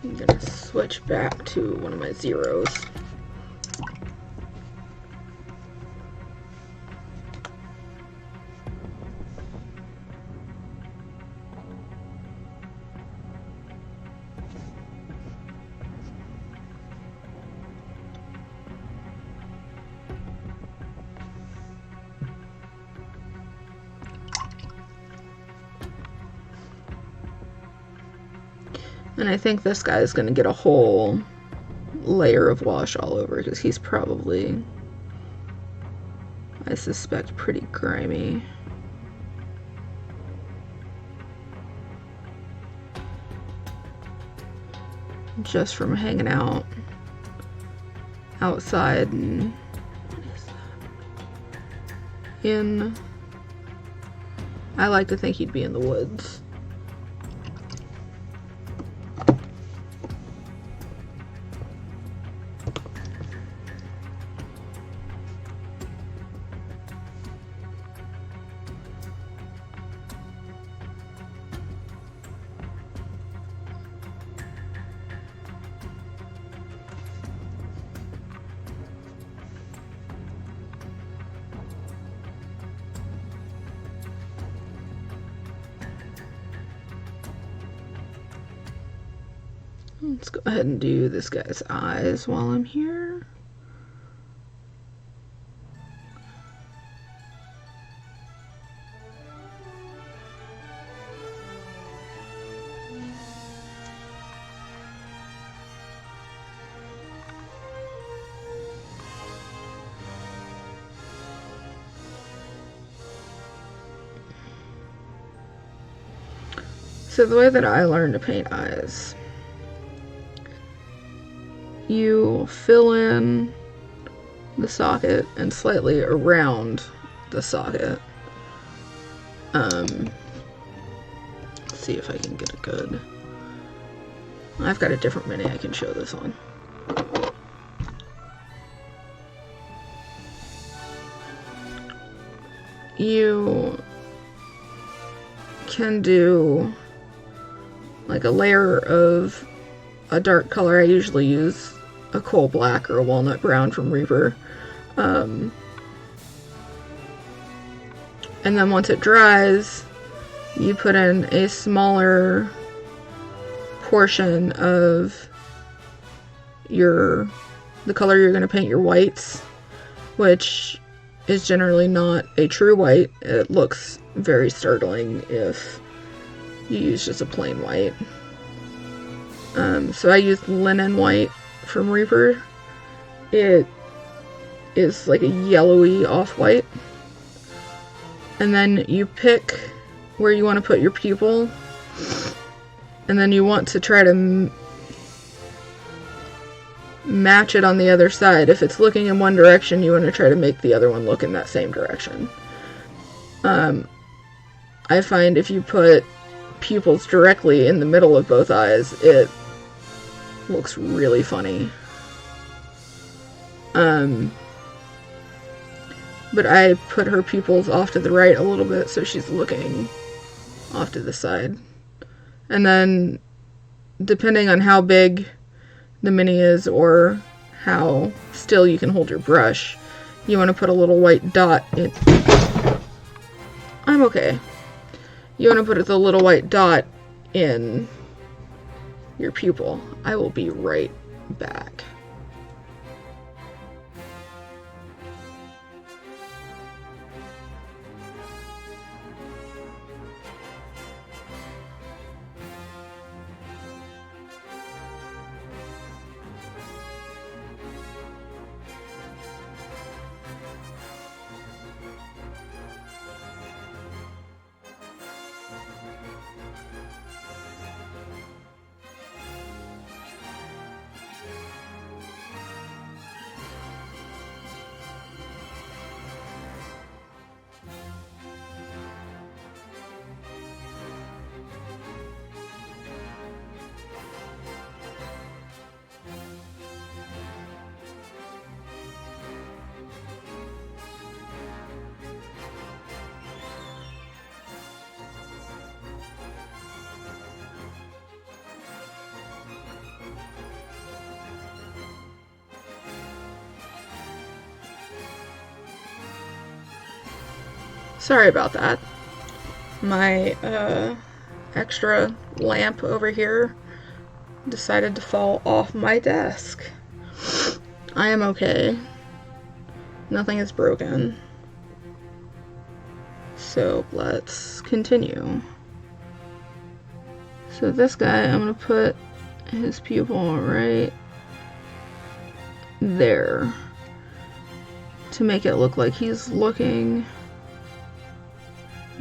I'm gonna switch back to one of my zeros. And I think this guy is going to get a whole layer of wash all over because he's probably, I suspect, pretty grimy. Just from hanging out outside and I like to think he'd be in the woods. Let's go ahead and do this guy's eyes while I'm here. So the way that I learned to paint eyes, you fill in the socket and slightly around the socket. Let's see if I can get a good... I've got a different mini I can show this on. You can do like a layer of a dark color. I usually use a coal black or a walnut brown from Reaper. And then once it dries, you put in a smaller portion of the color you're going to paint your whites, which is generally not a true white. It looks very startling if you use just a plain white. So I used linen white from Reaper. It is like a yellowy off-white. And then you pick where you want to put your pupil, and then you want to try to match it on the other side. If it's looking in one direction, you want to try to make the other one look in that same direction. I find if you put pupils directly in the middle of both eyes, it looks really funny. But I put her pupils off to the right a little bit so she's looking off to the side. And then, depending on how big the mini is or how still you can hold your brush, you want to put a little white dot in. I'm okay. You want to put the little white dot in your pupil. I will be right back. Sorry about that. My extra lamp over here decided to fall off my desk. I am okay. Nothing is broken. So let's continue. So this guy, I'm gonna put his pupil right there to make it look like he's looking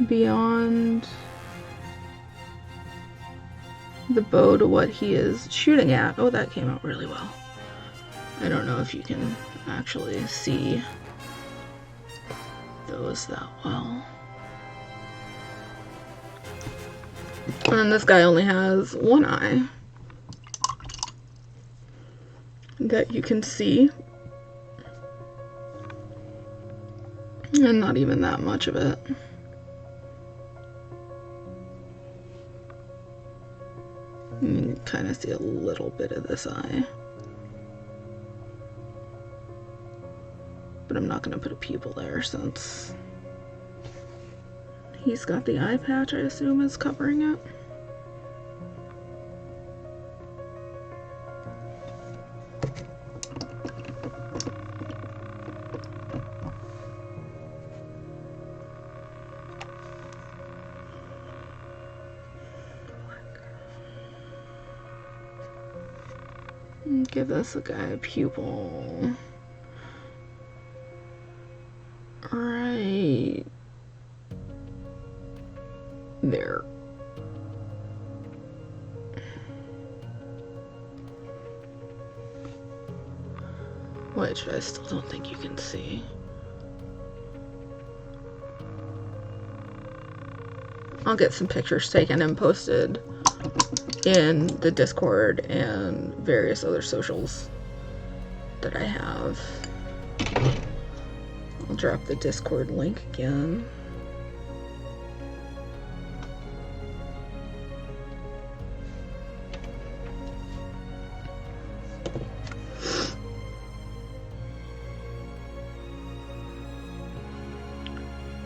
beyond the bow to what he is shooting at. Oh, that came out really well. I don't know if you can actually see those that well. And this guy only has one eye that you can see, and not even that much of it. You can kind of see a little bit of this eye. But I'm not going to put a pupil there since he's got the eye patch, I assume, is covering it. Give this guy a pupil. Right there. Which I still don't think you can see. I'll get some pictures taken and posted in the Discord and various other socials that I have. I'll drop the Discord link again.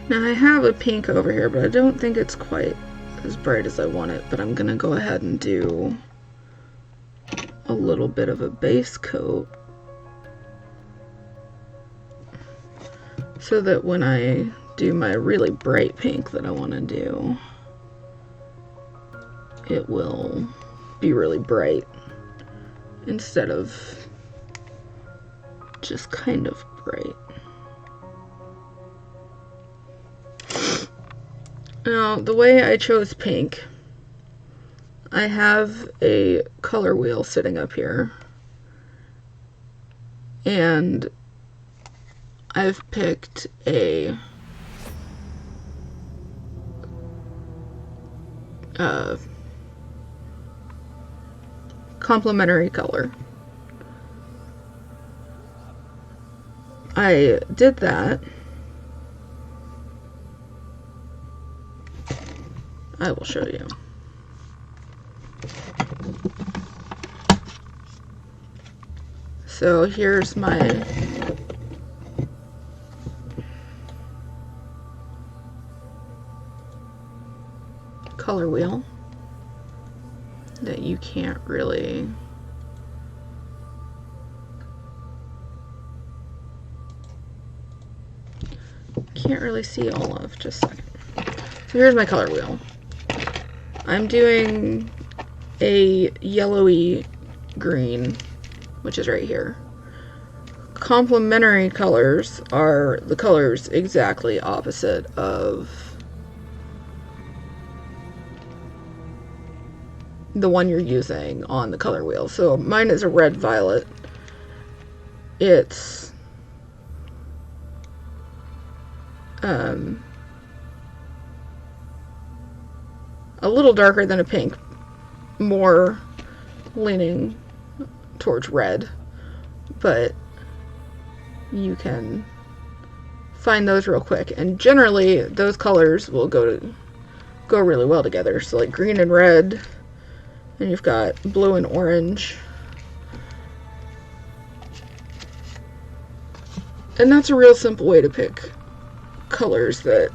Now I have a pink over here, but I don't think it's quite as bright as I want it, but I'm gonna go ahead and do a little bit of a base coat so that when I do my really bright pink that I want to do, it will be really bright instead of just kind of bright. Now, the way I chose pink, I have a color wheel sitting up here, and I've picked a complementary color. I did that. I will show you. So here's my color wheel that you can't really see all of. Just a second. So here's my color wheel. I'm doing a yellowy green, which is right here. Complementary colors are the colors exactly opposite of the one you're using on the color wheel. So mine is a red violet. It's a little darker than a pink, more leaning towards red, but you can find those real quick, and generally those colors will go really well together. So like green and red, and you've got blue and orange, and that's a real simple way to pick colors that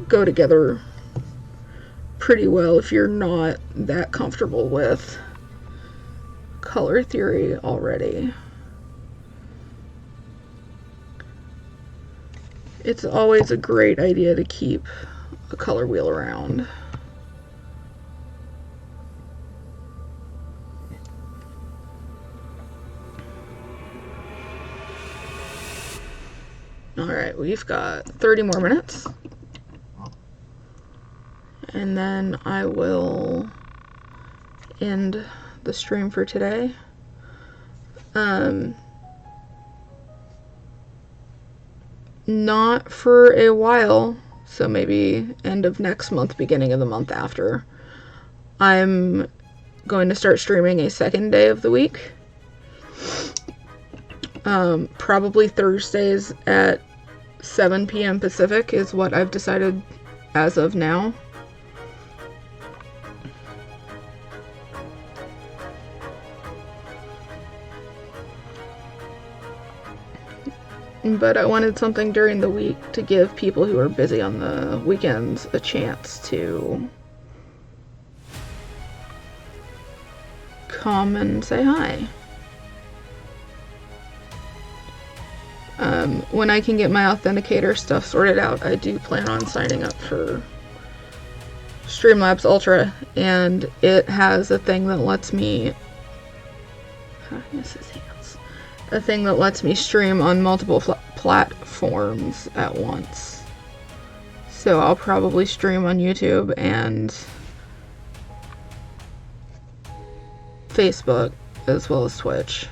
go together pretty well if you're not that comfortable with color theory already. It's always a great idea to keep a color wheel around. Alright, we've got 30 more minutes. And then I will end the stream for today. Not for a while, so maybe end of next month, beginning of the month after. I'm going to start streaming a second day of the week. Probably Thursdays at 7 p.m. Pacific is what I've decided as of now. But I wanted something during the week to give people who are busy on the weekends a chance to come and say hi. When I can get my authenticator stuff sorted out, I do plan on signing up for Streamlabs Ultra, and it has a thing that lets me a thing that lets me stream on multiple platforms at once. So I'll probably stream on YouTube and Facebook as well as Twitch.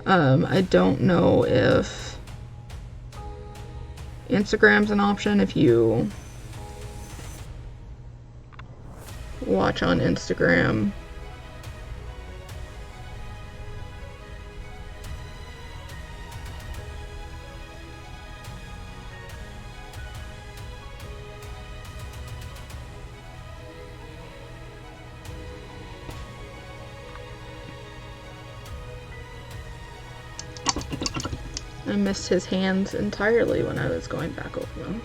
I don't know if Instagram's an option if you watch on Instagram. I missed his hands entirely when I was going back over them.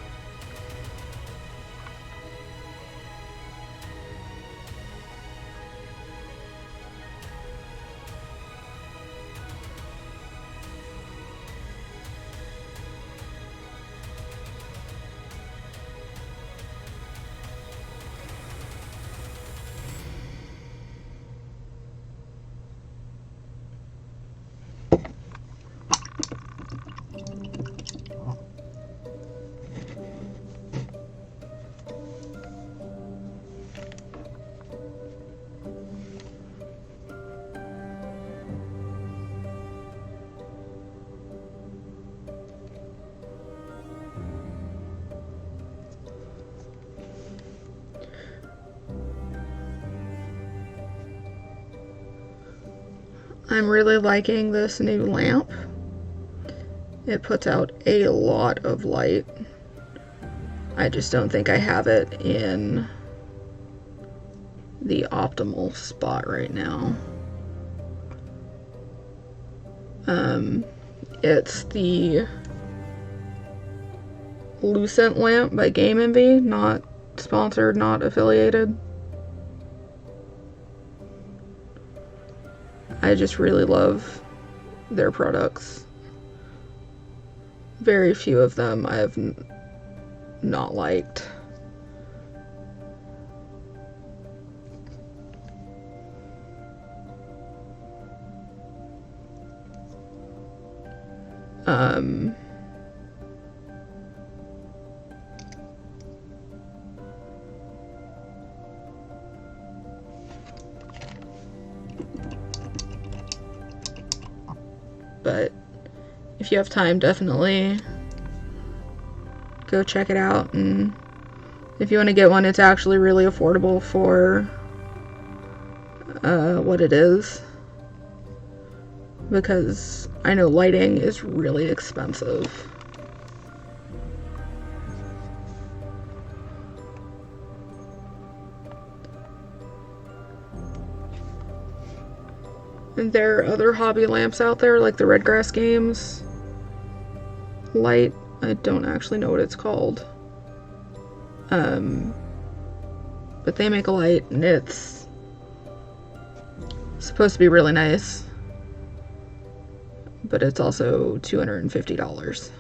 I'm really liking this new lamp. It puts out a lot of light. I just don't think I have it in the optimal spot right now. It's the Lucent lamp by Game Envy, not sponsored, not affiliated. I just really love their products. Very few of them I have not liked. But if you have time, definitely go check it out. And if you want to get one, it's actually really affordable for what it is. Because I know lighting is really expensive. And there are other hobby lamps out there, like the Redgrass Games light. I don't actually know what it's called. But they make a light, and it's supposed to be really nice. But it's also $250.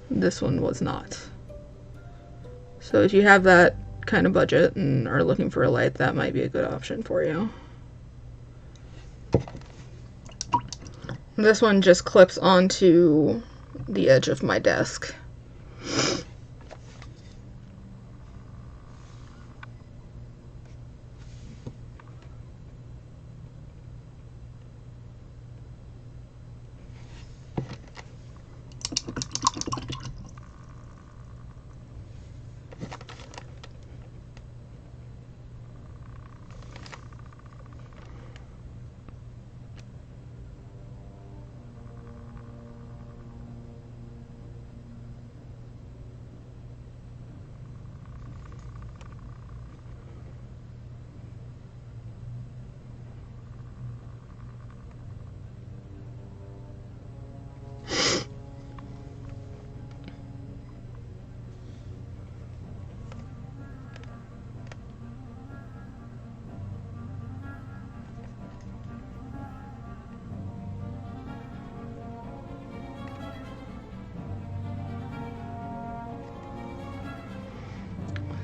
This one was not. So if you have that kind of budget and are looking for a light, that might be a good option for you. This one just clips onto the edge of my desk.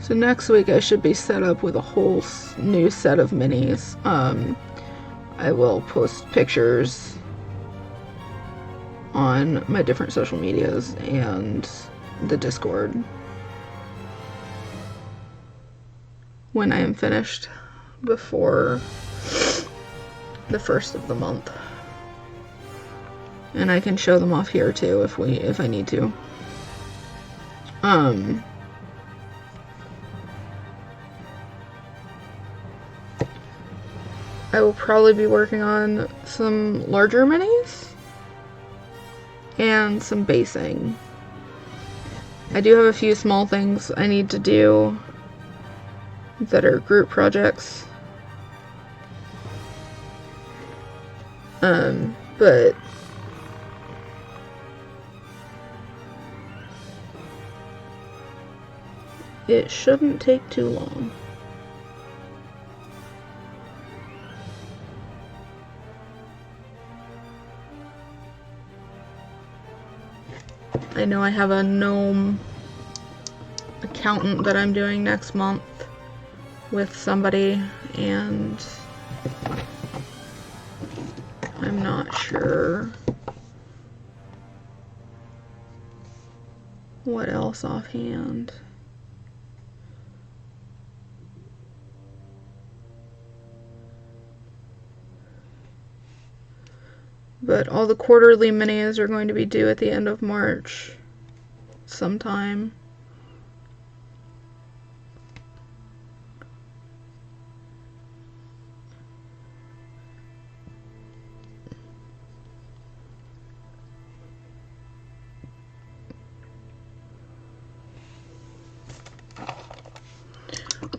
So next week I should be set up with a whole new set of minis. I will post pictures on my different social medias and the Discord when I am finished before the 1st of the month. And I can show them off here too if I need to. I will probably be working on some larger minis and some basing. I do have a few small things I need to do that are group projects. But it shouldn't take too long. I know I have a gnome accountant that I'm doing next month with somebody, and I'm not sure what else offhand. But all the quarterly minis are going to be due at the end of March sometime.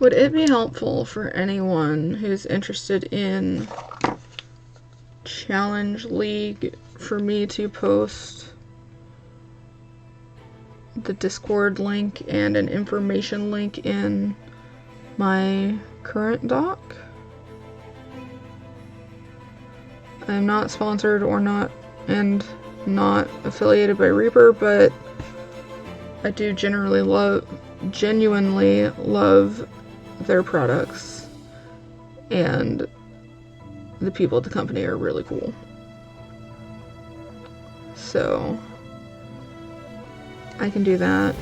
Would it be helpful for anyone who's interested in Challenge League for me to post the Discord link and an information link in my current doc? I'm not sponsored or not affiliated by Reaper, but I do genuinely love their products, and the people at the company are really cool. So I can do that.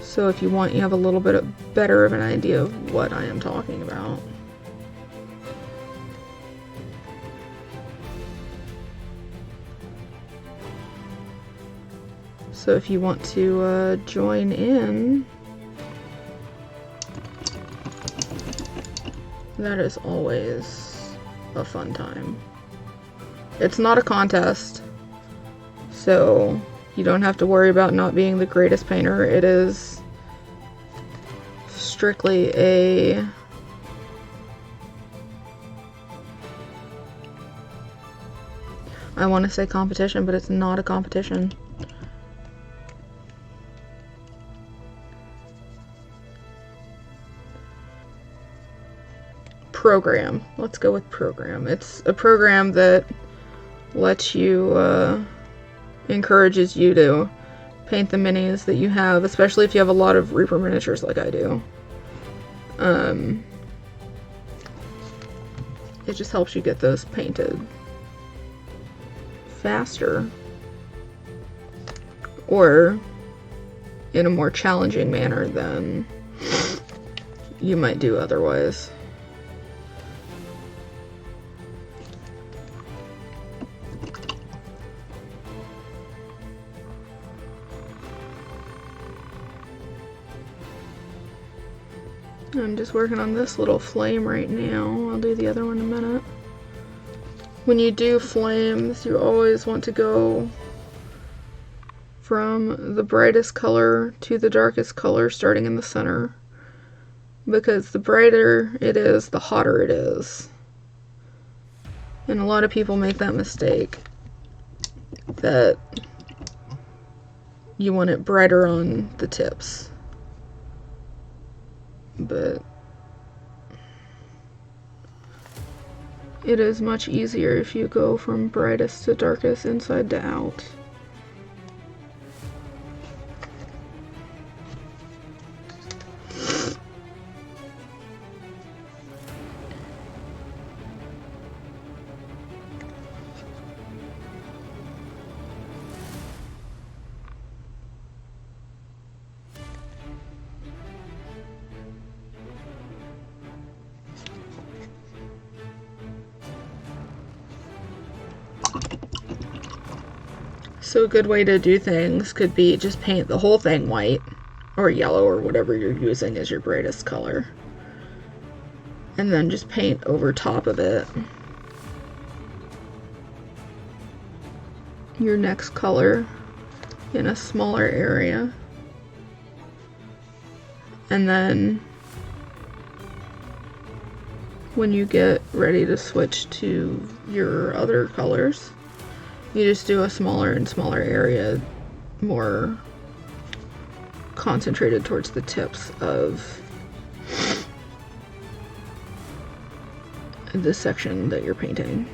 So if you want, you have a little bit better of an idea of what I am talking about. So if you want to join in, that is always a fun time. It's not a contest, so you don't have to worry about not being the greatest painter. It is strictly a I want to say competition, but it's not a competition. Program. Let's go with program. It's a program that lets you, encourages you to paint the minis that you have, especially if you have a lot of Reaper miniatures like I do. It just helps you get those painted faster, or in a more challenging manner than you might do otherwise. I'm just working on this little flame right now. I'll do the other one in a minute. When you do flames, you always want to go from the brightest color to the darkest color, starting in the center. Because the brighter it is, the hotter it is. And a lot of people make that mistake, that you want it brighter on the tips. But it is much easier if you go from brightest to darkest, inside to out. So a good way to do things could be just paint the whole thing white or yellow or whatever you're using as your brightest color, and then just paint over top of it your next color in a smaller area, and then when you get ready to switch to your other colors, you just do a smaller and smaller area, more concentrated towards the tips of the section that you're painting.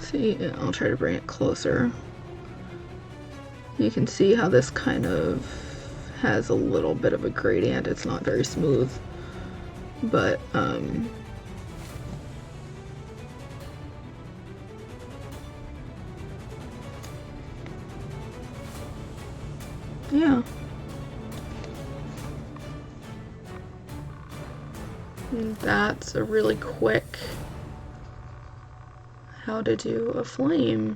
See, I'll try to bring it closer. You can see how this kind of has a little bit of a gradient. It's not very smooth, but yeah. And that's a really quick how to do a flame.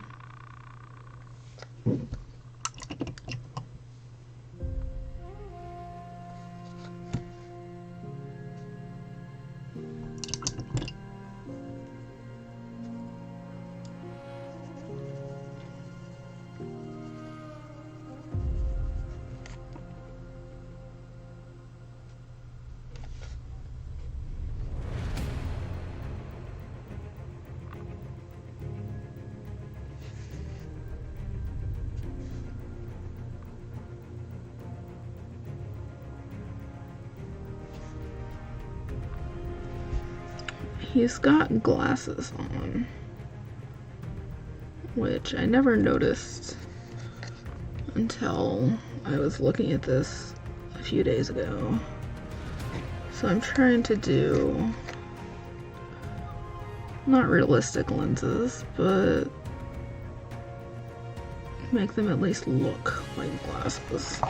He's got glasses on, which I never noticed until I was looking at this a few days ago. So I'm trying to do not realistic lenses, but make them at least look like glasses.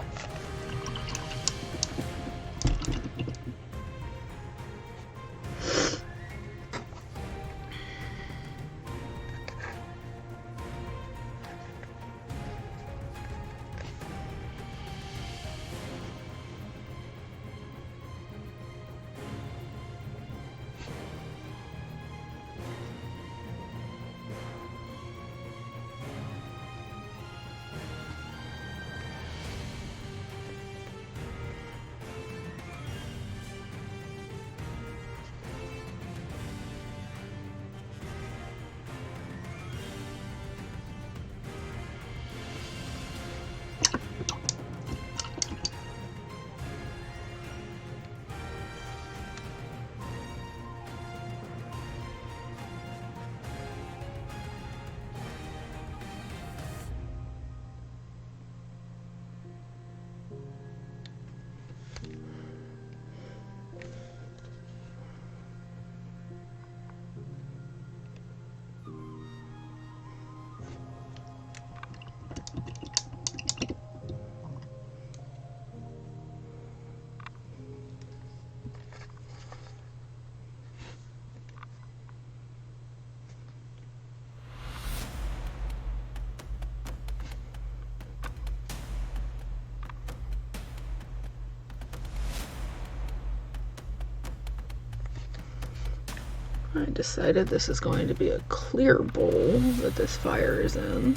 I decided this is going to be a clear bowl that this fire is in.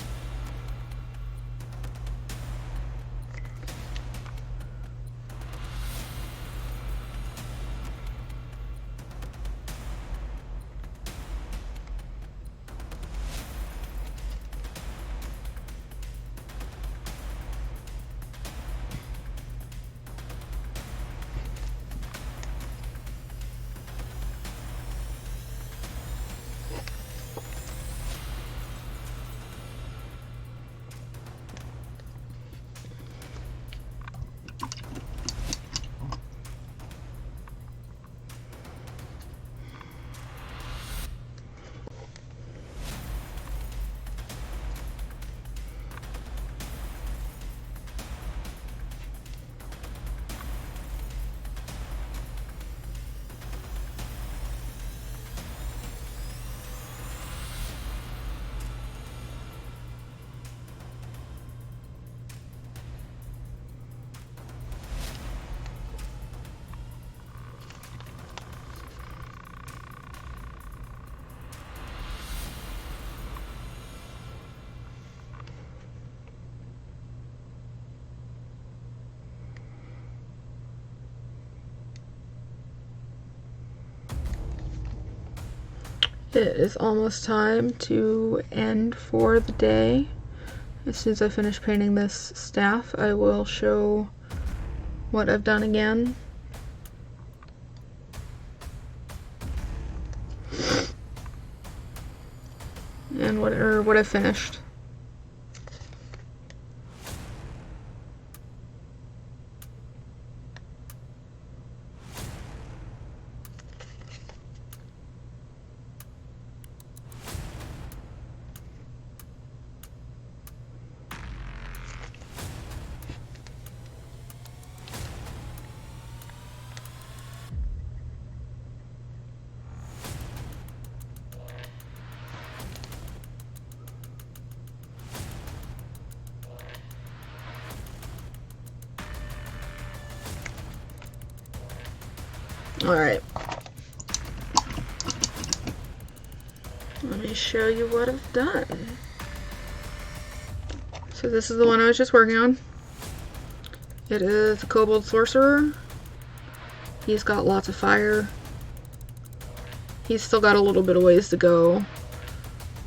It is almost time to end for the day. As soon as I finish painting this staff, I will show what I've done again. And what I've finished. Alright. Let me show you what I've done. So this is the one I was just working on. It is a Kobold Sorcerer. He's got lots of fire. He's still got a little bit of ways to go,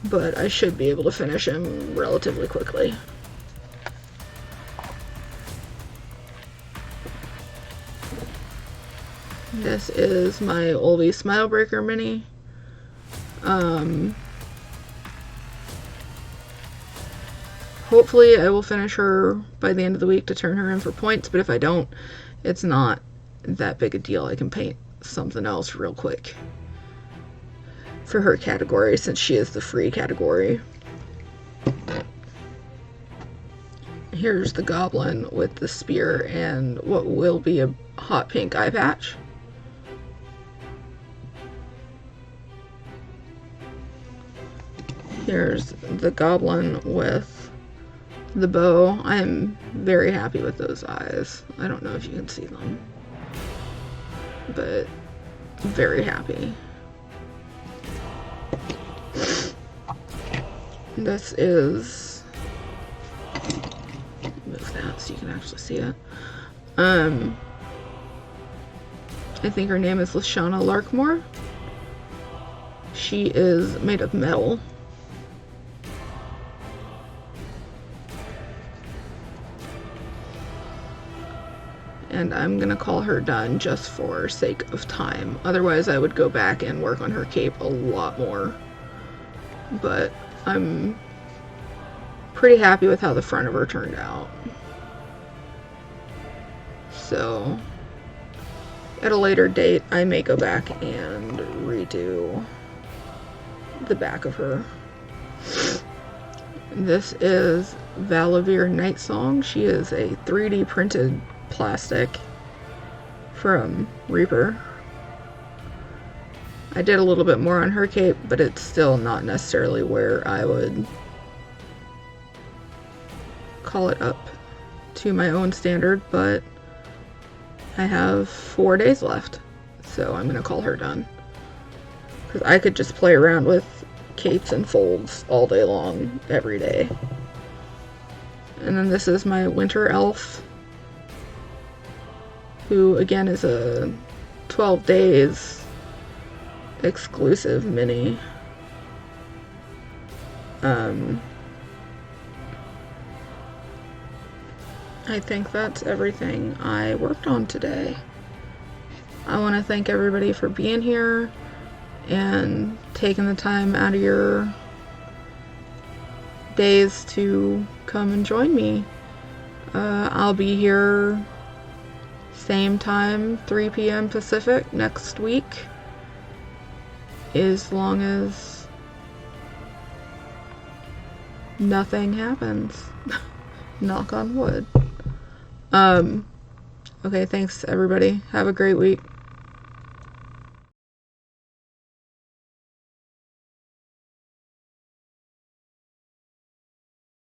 but I should be able to finish him relatively quickly. This is my Olvi Smilebreaker mini. Hopefully I will finish her by the end of the week to turn her in for points, but if I don't, it's not that big a deal. I can paint something else real quick for her category since she is the free category. Here's the goblin with the spear and what will be a hot pink eye patch. Here's the goblin with the bow. I am very happy with those eyes. I don't know if you can see them, but very happy. This is, move that so you can actually see it. I think her name is Lashana Larkmore. She is made of metal. And I'm gonna call her done just for sake of time. Otherwise I would go back and work on her cape a lot more. But I'm pretty happy with how the front of her turned out. So at a later date I may go back and redo the back of her. This is Valavir Nightsong. She is a 3D printed plastic from Reaper. I did a little bit more on her cape, but it's still not necessarily where I would call it up to my own standard, but I have 4 days left, so I'm gonna call her done. Because I could just play around with capes and folds all day long, every day. And then this is my winter elf, who again is a 12 days exclusive mini. I think that's everything I worked on today. I want to thank everybody for being here and taking the time out of your days to come and join me. I'll be here same time, 3 p.m. Pacific next week, as long as nothing happens. Knock on wood. Okay, thanks everybody. Have a great week.